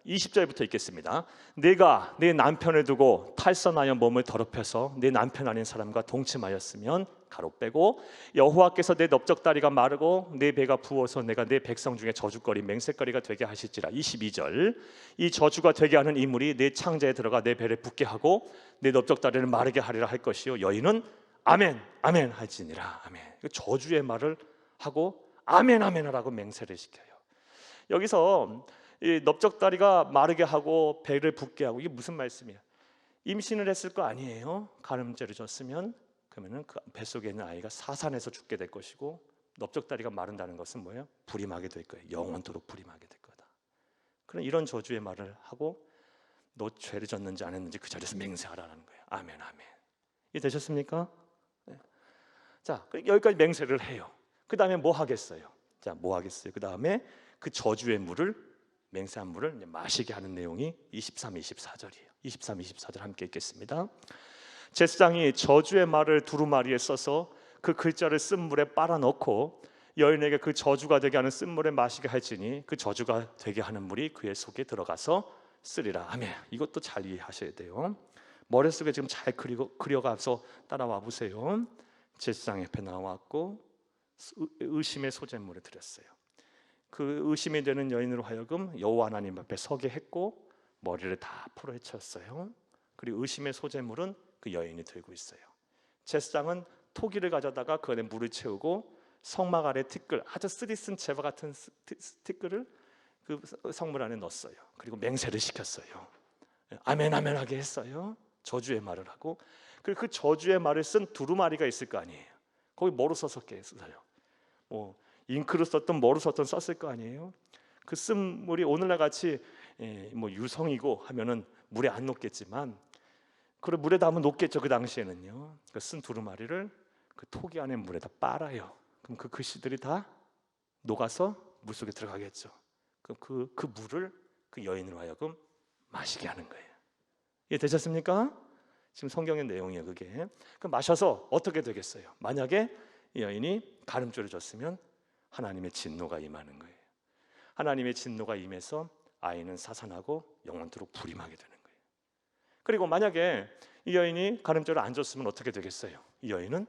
20절부터 읽겠습니다. 네가 네 남편을 두고 탈선하여 몸을 더럽혀서 네 남편 아닌 사람과 동침하였으면, 가로 빼고 여호와께서 내 넓적다리가 마르고 내 배가 부어서 내가 내 백성 중에 저주거리 맹세거리가 되게 하실지라. 22절 이 저주가 되게 하는 이물이 내 창자에 들어가 내 배를 붓게 하고 내 넓적다리를 마르게 하리라 할 것이요 여인은 아멘 아멘 할지니라. 아멘. 저주의 말을 하고 아멘 아멘 하라고 맹세를 시켜요. 여기서 이 넓적다리가 마르게 하고 배를 붓게 하고 이게 무슨 말씀이에요? 임신을 했을 거 아니에요? 가늠죄를 졌으면 그러면은 그 뱃속에 있는 아이가 사산해서 죽게 될 것이고 넓적다리가 마른다는 것은 뭐예요? 불임하게 될 거예요. 영원토록 불임하게 될 거다. 그런 이런 저주의 말을 하고 너 죄를 졌는지 안 했는지 그 자리에서 맹세하라는 거예요. 아멘 아멘. 이해 되셨습니까? 네. 자 여기까지 맹세를 해요. 그 다음에 뭐 하겠어요? 자 뭐 하겠어요? 그 다음에 그 저주의 물을 맹세한 물을 이제 마시게 하는 내용이 23, 24절이에요. 23, 24절 함께 읽겠습니다. 제사장이 저주의 말을 두루마리에 써서 그 글자를 쓴 물에 빨아 넣고 여인에게 그 저주가 되게 하는 쓴 물에 마시게 할지니 그 저주가 되게 하는 물이 그의 속에 들어가서 쓰리라. 아멘. 이것도 잘 이해하셔야 돼요. 머릿속에 지금 잘 그려가서 따라와 보세요. 제사장 옆에 나왔고 의심의 소재물을 드렸어요. 그 의심이 되는 여인으로 하여금 여호와 하나님 앞에 서게 했고 머리를 다 풀어헤쳤어요. 그리고 의심의 소재물은 그 여인이 들고 있어요. 제사장은 토기를 가져다가 그 안에 물을 채우고 성막 아래 티끌, 아주 쓰리쓴 재와 같은 티끌을 그 성물 안에 넣었어요. 그리고 맹세를 시켰어요. 아멘 아멘 하게 했어요. 저주의 말을 하고 그리고 그 저주의 말을 쓴 두루마리가 있을 거 아니에요. 거기 뭐로 썼었게 했어요? 뭐 잉크로 썼던 뭐로 썼던 썼을 거 아니에요. 그 쓴 물이 오늘날 같이 뭐 유성이고 하면은 물에 안 녹겠지만 그래 물에 담으면 녹겠죠. 그 당시에는요. 그 쓴 두루마리를 그 토기 안에 물에다 빨아요. 그럼 그 글씨들이 다 녹아서 물 속에 들어가겠죠. 그럼 그 물을 그 여인으로 하여금 마시게 하는 거예요. 이해 되셨습니까? 지금 성경의 내용이에요. 그게. 그럼 마셔서 어떻게 되겠어요? 만약에 이 여인이 가늠죄를 졌으면 하나님의 진노가 임하는 거예요. 하나님의 진노가 임해서 아이는 사산하고 영원토록 불임하게 되는 거예요. 그리고 만약에 이 여인이 가늠죄를 안 졌으면 어떻게 되겠어요? 이 여인은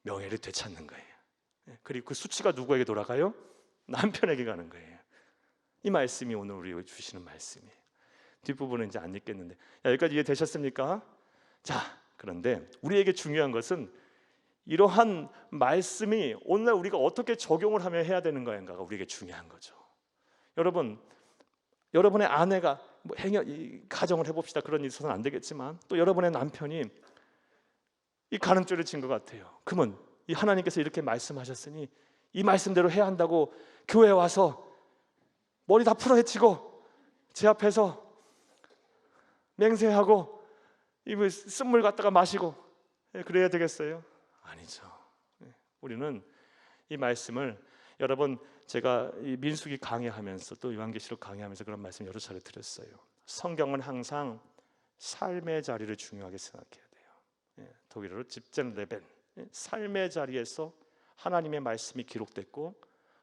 명예를 되찾는 거예요. 그리고 그 수치가 누구에게 돌아가요? 남편에게 가는 거예요. 이 말씀이 오늘 우리에게 주시는 말씀이에요. 뒷부분은 이제 안 읽겠는데 여기까지 이해되셨습니까? 자, 그런데 우리에게 중요한 것은 이러한 말씀이 오늘날 우리가 어떻게 적용을 하며 해야 되는 거인가가 우리에게 중요한 거죠. 여러분, 여러분의 아내가 뭐 가정을 해봅시다. 그런 일이 있어서는 안 되겠지만 또 여러분의 남편이 이 가늠죄를 진 것 같아요. 그러면 이 하나님께서 이렇게 말씀하셨으니 이 말씀대로 해야 한다고 교회에 와서 머리 다 풀어헤치고 제 앞에서 맹세하고 이 쓴물 갖다가 마시고 그래야 되겠어요? 아니죠. 우리는 이 말씀을 여러분 제가 이 민수기 강의하면서 또 요한계시록 강의하면서 그런 말씀 여러 차례 드렸어요. 성경은 항상 삶의 자리를 중요하게 생각해야 돼요. 독일어로 집젠 레벤, 삶의 자리에서 하나님의 말씀이 기록됐고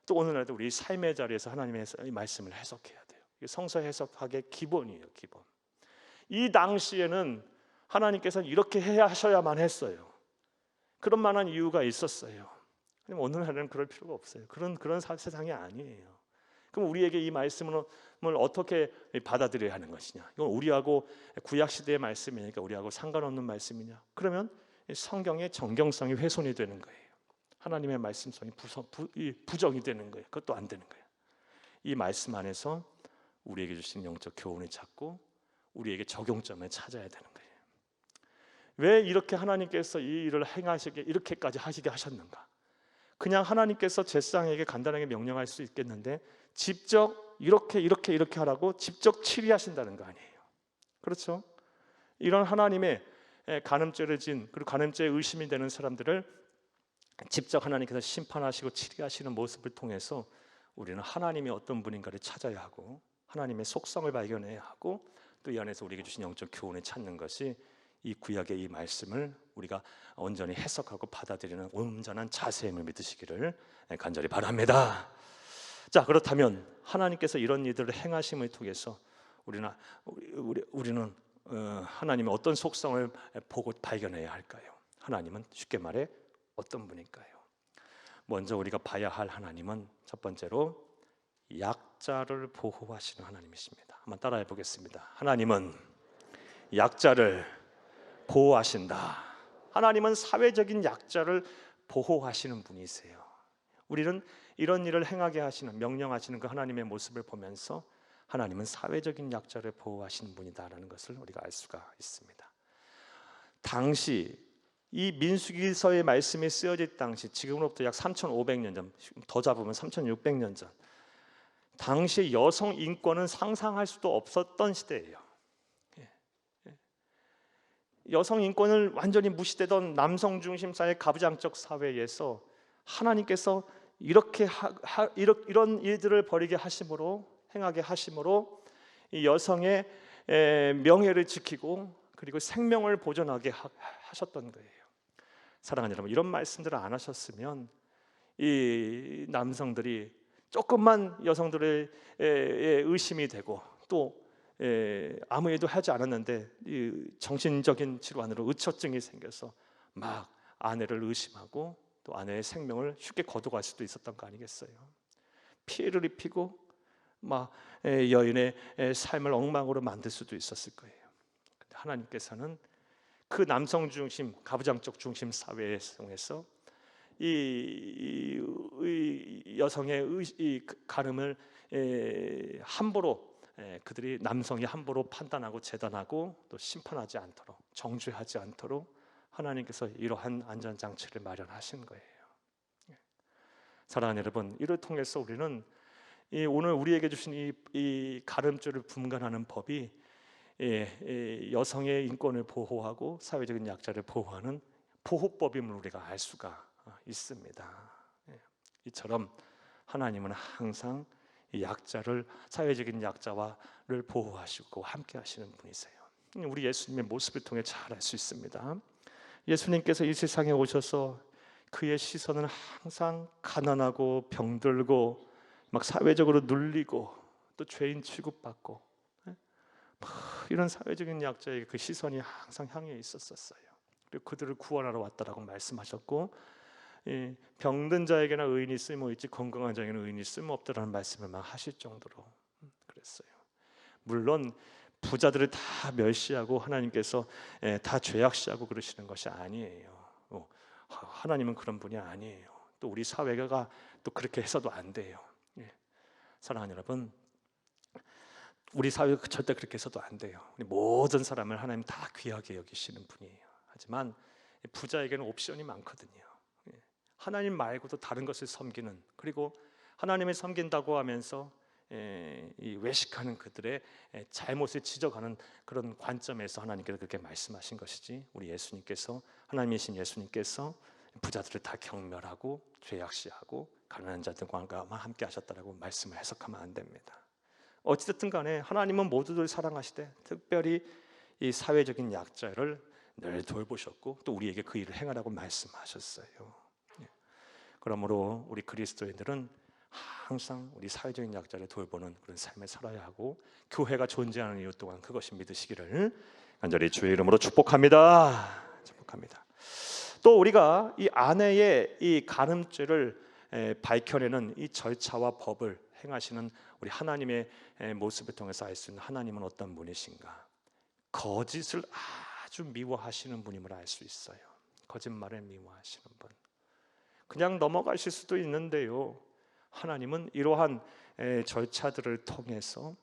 또 오늘날도 우리 삶의 자리에서 하나님의 말씀을 해석해야 돼요. 이게 성서 해석학의 기본이에요. 기본. 이 당시에는 하나님께서는 이렇게 해야 하셔야만 했어요. 그런 만한 이유가 있었어요. 오늘날은 그럴 필요가 없어요. 그런 세상이 아니에요. 그럼 우리에게 이 말씀을 어떻게 받아들여야 하는 것이냐? 이건 우리하고 구약 시대의 말씀이니까 우리하고 상관없는 말씀이냐? 그러면 성경의 정경성이 훼손이 되는 거예요. 하나님의 말씀성이 부정이 되는 거예요. 그것도 안 되는 거예요. 이 말씀 안에서 우리에게 주신 영적 교훈을 찾고 우리에게 적용점을 찾아야 되는 거예요. 왜 이렇게 하나님께서 이 일을 행하시게 이렇게까지 하시게 하셨는가? 그냥 하나님께서 제사장에게 간단하게 명령할 수 있겠는데 직접 이렇게 하라고 직접 치리하신다는 거 아니에요. 그렇죠? 이런 하나님의 간음죄를 진 그리고 간음죄에 의심이 되는 사람들을 직접 하나님께서 심판하시고 치리하시는 모습을 통해서 우리는 하나님이 어떤 분인가를 찾아야 하고 하나님의 속성을 발견해야 하고 또 이 안에서 우리에게 주신 영적 교훈을 찾는 것이 이 구약의 이 말씀을 우리가 온전히 해석하고 받아들이는 온전한 자세임을 믿으시기를 간절히 바랍니다. 자, 그렇다면 하나님께서 이런 일들을 행하심을 통해서 우리는 하나님의 어떤 속성을 보고 발견해야 할까요? 하나님은 쉽게 말해 어떤 분일까요? 먼저 우리가 봐야 할 하나님은 첫 번째로 약자를 보호하시는 하나님이십니다. 한번 따라해 보겠습니다. 하나님은 약자를 보호하신다. 하나님은 사회적인 약자를 보호하시는 분이세요. 우리는 이런 일을 행하게 하시는, 명령하시는 그 하나님의 모습을 보면서 하나님은 사회적인 약자를 보호하시는 분이다라는 것을 우리가 알 수가 있습니다. 당시 이 민수기서의 말씀이 쓰여질 당시, 지금으로부터 약 3,500년 전, 더 잡으면 3,600년 전, 당시 여성 인권은 상상할 수도 없었던 시대예요. 여성 인권을 완전히 무시되던 남성 중심 사회, 가부장적 사회에서 하나님께서 이런 일들을 벌이게 하심으로, 행하게 하심으로 이 여성의 명예를 지키고 그리고 생명을 보존하게 하셨던 거예요. 사랑하는 여러분, 이런 말씀들을 안 하셨으면 이 남성들이 조금만 여성들의 의심이 되고 또 아무 일도 하지 않았는데 이 정신적인 질환으로 의처증이 생겨서 막 아내를 의심하고 또 아내의 생명을 쉽게 거둬갈 수도 있었던 거 아니겠어요? 피해를 입히고 막 여인의 삶을 엉망으로 만들 수도 있었을 거예요. 근데 하나님께서는 그 남성 중심, 가부장적 중심 사회에 속에서 이 여성의 이 가늠을 함부로 그들이 남성이 함부로 판단하고 재단하고 또 심판하지 않도록, 정죄하지 않도록 하나님께서 이러한 안전장치를 마련하신 거예요. 사랑하는 여러분, 이를 통해서 우리는 오늘 우리에게 주신 이 가름죄를 분간하는 법이 여성의 인권을 보호하고 사회적인 약자를 보호하는 보호법임을 우리가 알 수가 있습니다. 이처럼 하나님은 항상 이 약자를, 사회적인 약자와를 보호하시고 함께 하시는 분이세요. 우리 예수님의 모습을 통해 잘 알 수 있습니다. 예수님께서 이 세상에 오셔서 그의 시선은 항상 가난하고 병들고 막 사회적으로 눌리고 또 죄인 취급받고 이런 사회적인 약자에게 그 시선이 항상 향해 있었어요. 그리고 그들을 구원하러 왔다라고 말씀하셨고, 병든 자에게나 의인이 쓸모있지 건강한 자에게는 의인이 쓸모없다라는 말씀을 막 하실 정도로 그랬어요. 물론 부자들을 다 멸시하고 하나님께서 다 죄악시하고 그러시는 것이 아니에요. 하나님은 그런 분이 아니에요. 또 우리 사회가 또 그렇게 해서도 안 돼요. 사랑하는 여러분, 우리 사회가 절대 그렇게 해서도 안 돼요. 우리 모든 사람을 하나님 다 귀하게 여기시는 분이에요. 하지만 부자에게는 옵션이 많거든요. 하나님 말고도 다른 것을 섬기는, 그리고 하나님을 섬긴다고 하면서 이 외식하는 그들의 잘못을 지적하는 그런 관점에서 하나님께서 그렇게 말씀하신 것이지, 우리 예수님께서, 하나님이신 예수님께서 부자들을 다 경멸하고 죄악시하고 가난한 자들과 함께 하셨다라고 말씀을 해석하면 안 됩니다. 어찌됐든 간에 하나님은 모두들 사랑하시되 특별히 이 사회적인 약자를 늘 돌보셨고 또 우리에게 그 일을 행하라고 말씀하셨어요. 그러므로 우리 그리스도인들은 항상 우리 사회적인 약자를 돌보는 그런 삶을 살아야 하고, 교회가 존재하는 이유 또한 그것이 믿으시기를 간절히 주의 이름으로 축복합니다. 축복합니다. 또 우리가 이 아내의 이 간음죄를 밝혀내는 이 절차와 법을 행하시는 우리 하나님의 모습을 통해서 알 수 있는 하나님은 어떤 분이신가? 거짓을 아주 미워하시는 분임을 알 수 있어요. 거짓말을 미워하시는 분. 그냥 넘어가실 수도 있는데요, 하나님은 이러한 절차들을 통해서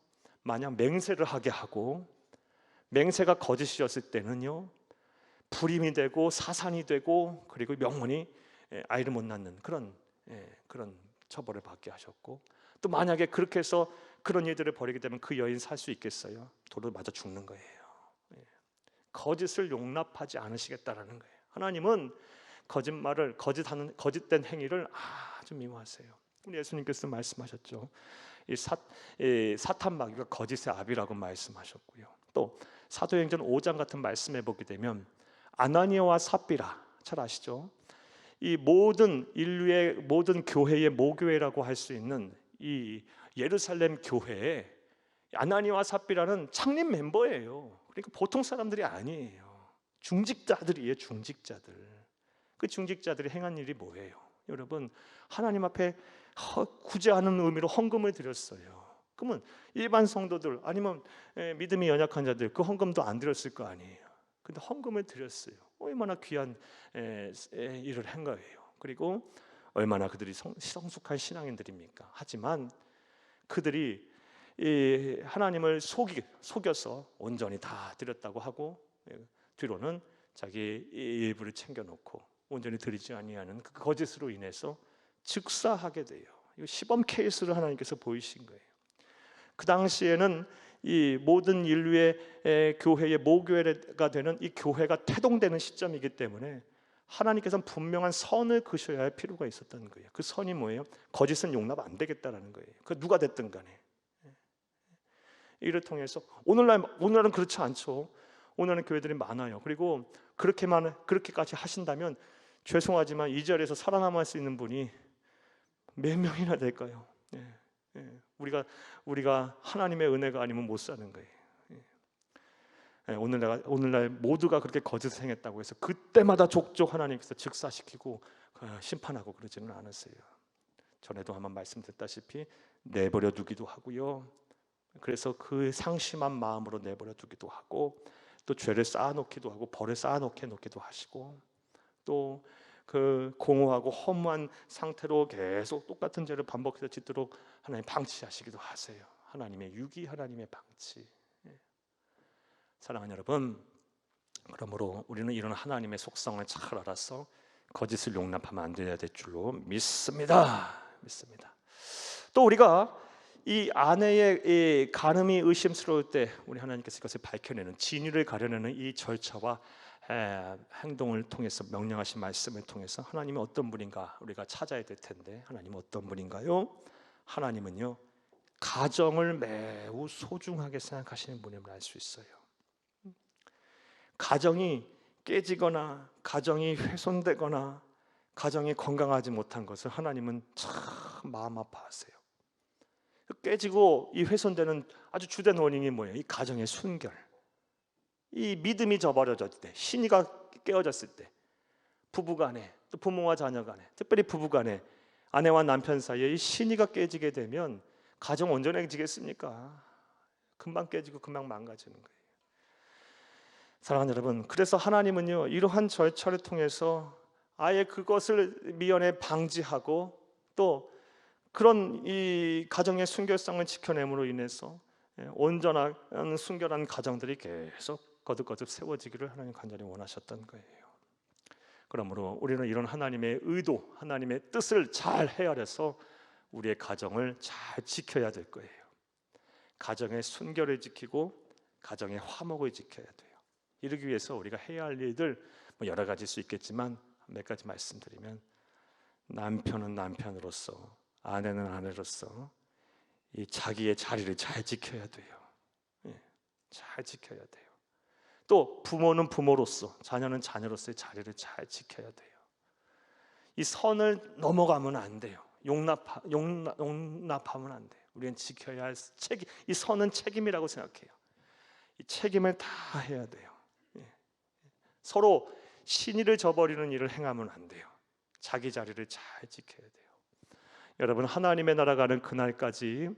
만약 맹세를 하게 하고, 맹세가 거짓이었을 때는요 불임이 되고 사산이 되고 그리고 명문이 아이를 못 낳는 그런 처벌을 받게 하셨고, 또 만약에 그렇게 해서 그런 일들을 벌이게 되면 그 여인 살 수 있겠어요? 돌을 맞아 죽는 거예요. 거짓을 용납하지 않으시겠다라는 거예요. 하나님은 거짓말을, 거짓된 행위를 아주 미워하세요. 우리 예수님께서 말씀하셨죠. 이 사탄 마귀가 거짓의 아비라고 말씀하셨고요. 또 사도행전 5장 같은 말씀해 보게 되면 아나니아와 삽비라, 잘 아시죠? 이 모든 인류의 모든 교회의 모교회라고 할 수 있는 이 예루살렘 교회에 아나니아와 삽비라는 창립 멤버예요. 그러니까 보통 사람들이 아니에요. 중직자들이에요. 중직자들. 그 중직자들이 행한 일이 뭐예요? 여러분, 하나님 앞에 구제하는 의미로 헌금을 드렸어요. 그러면 일반 성도들 아니면 믿음이 연약한 자들 그 헌금도 안 드렸을 거 아니에요. 근데 헌금을 드렸어요. 얼마나 귀한 일을 한 거예요. 그리고 얼마나 그들이 성숙한 신앙인들입니까? 하지만 그들이 하나님을 속여서 온전히 다 드렸다고 하고 뒤로는 자기 일부를 챙겨놓고 온전히 드리지 아니하는 그 거짓으로 인해서 즉사하게 돼요. 이거 시범 케이스를 하나님께서 보이신 거예요. 그 당시에는 이 모든 인류의 교회의 모교회가 되는 이 교회가 태동되는 시점이기 때문에 하나님께서는 분명한 선을 그셔야 할 필요가 있었던 거예요. 그 선이 뭐예요? 거짓은 용납 안 되겠다라는 거예요. 그 누가 됐든 간에 이를 통해서 오늘날은 그렇지 않죠. 오늘은 교회들이 많아요. 그리고 그렇게까지 하신다면 죄송하지만 이 자리에서 살아남을 수 있는 분이 몇 명이나 될까요? 우리가 하나님의 은혜가 아니면 못 사는 거예요. 오늘날 모두가 그렇게 거짓을 행했다고 해서 그때마다 족족 하나님께서 즉사시키고 심판하고 그러지는 않았어요. 전에도 한번 말씀드렸다시피 내버려 두기도 하고요. 그래서 그 상심한 마음으로 내버려 두기도 하고 또 죄를 쌓아놓기도 하고 벌을 쌓아놓기도 하시고 또 그 공허하고 허무한 상태로 계속 똑같은 죄를 반복해서 짓도록 하나님 방치하시기도 하세요. 하나님의 유기, 하나님의 방치. 사랑하는 여러분, 그러므로 우리는 이런 하나님의 속성을 잘 알아서 거짓을 용납하면 안 돼야 될 줄로 믿습니다. 또 우리가 이 아내의 이 간음이 의심스러울 때 우리 하나님께서 이것을 밝혀내는 진위를 가려내는 이 절차와 행동을 통해서 명령하신 말씀을 통해서 하나님이 어떤 분인가 우리가 찾아야 될 텐데 하나님은 어떤 분인가요? 하나님은요 가정을 매우 소중하게 생각하시는 분임을 알 수 있어요. 가정이 깨지거나 가정이 훼손되거나 가정이 건강하지 못한 것을 하나님은 참 마음 아파하세요. 깨지고 이 훼손되는 아주 주된 원인이 뭐예요? 이 가정의 순결, 이 믿음이 저버려졌을 때, 신의가 깨어졌을 때, 부부간에 또 부모와 자녀간에, 특별히 부부간에 아내와 남편 사이에 이 신의가 깨지게 되면 가정 온전해지겠습니까? 금방 깨지고 금방 망가지는 거예요. 사랑하는 여러분, 그래서 하나님은요 이러한 절차를 통해서 아예 그것을 미연에 방지하고 또 그런 이 가정의 순결성을 지켜냄으로 인해서 온전한 순결한 가정들이 계속 거듭거듭 세워지기를 하나님 간절히 원하셨던 거예요. 그러므로 우리는 이런 하나님의 의도, 하나님의 뜻을 잘 헤아려서 우리의 가정을 잘 지켜야 될 거예요. 가정의 순결을 지키고 가정의 화목을 지켜야 돼요. 이러기 위해서 우리가 해야 할 일들 여러 가지일 수 있겠지만 몇 가지 말씀드리면 남편은 남편으로서 아내는 아내로서 이 자기의 자리를 잘 지켜야 돼요. 잘 지켜야 돼요. 또 부모는 부모로서 자녀는 자녀로서의 자리를 잘 지켜야 돼요. 이 선을 넘어가면 안 돼요. 용납하면 안 돼요. 우리는 지켜야 할 책임, 이 선은 책임이라고 생각해요. 이 책임을 다 해야 돼요. 서로 신의를 저버리는 일을 행하면 안 돼요. 자기 자리를 잘 지켜야 돼요. 여러분, 하나님의 나라 가는 그날까지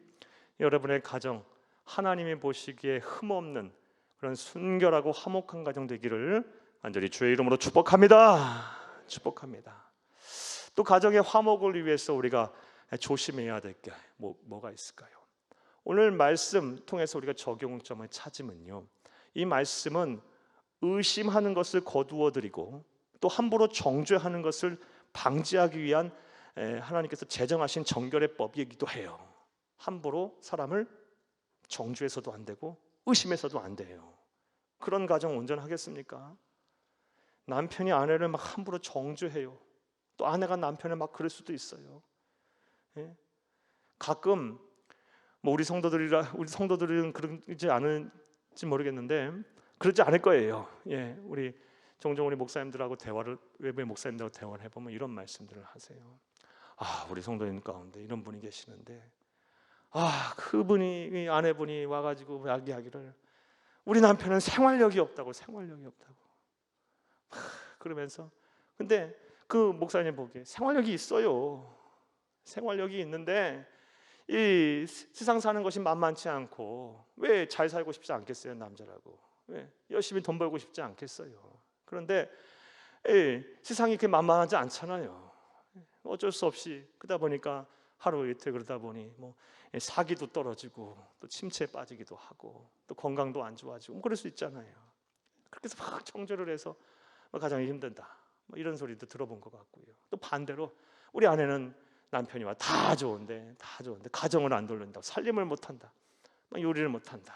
여러분의 가정 하나님이 보시기에 흠없는 그런 순결하고 화목한 가정 되기를 간절히 주의 이름으로 축복합니다. 또 가정의 화목을 위해서 우리가 조심해야 될 게 뭐가 있을까요? 오늘 말씀 통해서 우리가 적용점을 찾으면요, 이 말씀은 의심하는 것을 거두어드리고 또 함부로 정죄하는 것을 방지하기 위한 하나님께서 제정하신 정결의 법이기도 해요. 함부로 사람을 정죄해서도 안 되고 의심해서도 안 돼요. 그런 가정 온전하겠습니까? 남편이 아내를 막 함부로 정죄해요. 또 아내가 남편을 막 그럴 수도 있어요. 가끔 우리 성도들은 그러지 않을지 모르겠는데 그러지 않을 거예요. 우리 종종 우리 목사님들하고 외부의 목사님들하고 대화를 해보면 이런 말씀들을 하세요. 우리 성도님 가운데 이런 분이 계시는데 그분이 아내분이 와가지고 이야기하기를 우리 남편은 생활력이 없다고 그러면서 근데 그 목사님 보기에 생활력이 있어요. 생활력이 있는데 이 세상 사는 것이 만만치 않고 왜 잘 살고 싶지 않겠어요? 남자라고 왜 열심히 돈 벌고 싶지 않겠어요? 그런데 세상이 그렇게 만만하지 않잖아요. 어쩔 수 없이 그러다 보니까 하루 이틀 그러다 보니 뭐 사기도 떨어지고 또 침체에 빠지기도 하고 또 건강도 안 좋아지고 뭐 그럴 수 있잖아요. 그렇게 해서 막 정죄를 해서 가정이 힘든다 뭐 이런 소리도 들어본 것 같고요. 또 반대로 우리 아내는 남편이 다 좋은데 가정을 안 돌린다, 살림을 못한다, 요리를 못한다,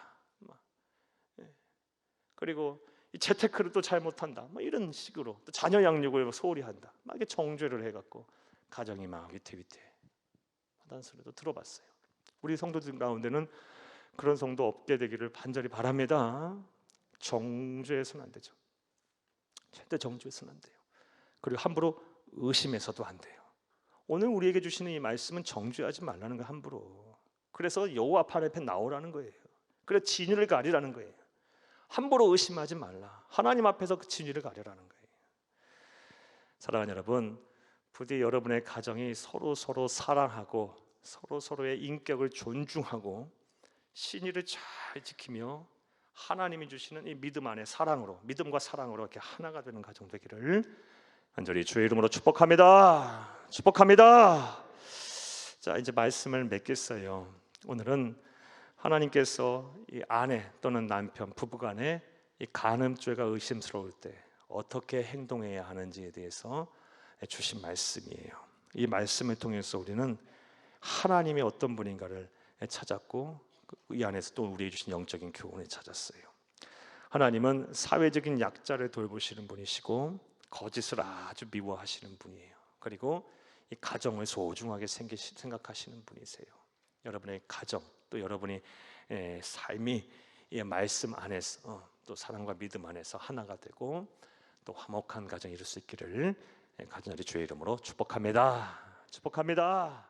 그리고 이 재테크를 또 잘 못한다, 이런 식으로 또 자녀 양육을 소홀히 한다, 막 이렇게 정죄를 해갖고 가정이 막 위태위태 하다는 소리도 들어봤어요. 우리 성도들 가운데는 그런 성도 없게 되기를 간절히 바랍니다. 정죄해서는 안 되죠. 절대 정죄해서는 안 돼요. 그리고 함부로 의심해서도 안 돼요. 오늘 우리에게 주시는 이 말씀은 정죄하지 말라는 거예요. 함부로. 그래서 여호와 앞에 나오라는 거예요. 그래서 진위를 가리라는 거예요. 함부로 의심하지 말라. 하나님 앞에서 그 진위를 가리라는 거예요. 사랑하는 여러분, 부디 여러분의 가정이 서로 사랑하고 서로의 인격을 존중하고 신의를 잘 지키며 하나님이 주시는 이 믿음과 사랑으로 이렇게 하나가 되는 가정 되기를 간절히 주의 이름으로 축복합니다. 축복합니다. 자, 이제 말씀을 맺겠어요. 오늘은 하나님께서 이 아내 또는 남편, 부부간에 이 간음죄가 의심스러울 때 어떻게 행동해야 하는지에 대해서 주신 말씀이에요. 이 말씀을 통해서 우리는 하나님이 어떤 분인가를 찾았고 이 안에서 또 우리에게 주신 영적인 교훈을 찾았어요. 하나님은 사회적인 약자를 돌보시는 분이시고 거짓을 아주 미워하시는 분이에요. 그리고 이 가정을 소중하게 생각하시는 분이세요. 여러분의 가정 또 여러분의 삶이 이 말씀 안에서 또 사랑과 믿음 안에서 하나가 되고 또 화목한 가정 이룰 수 있기를 간절히 주의 이름으로 축복합니다. 축복합니다.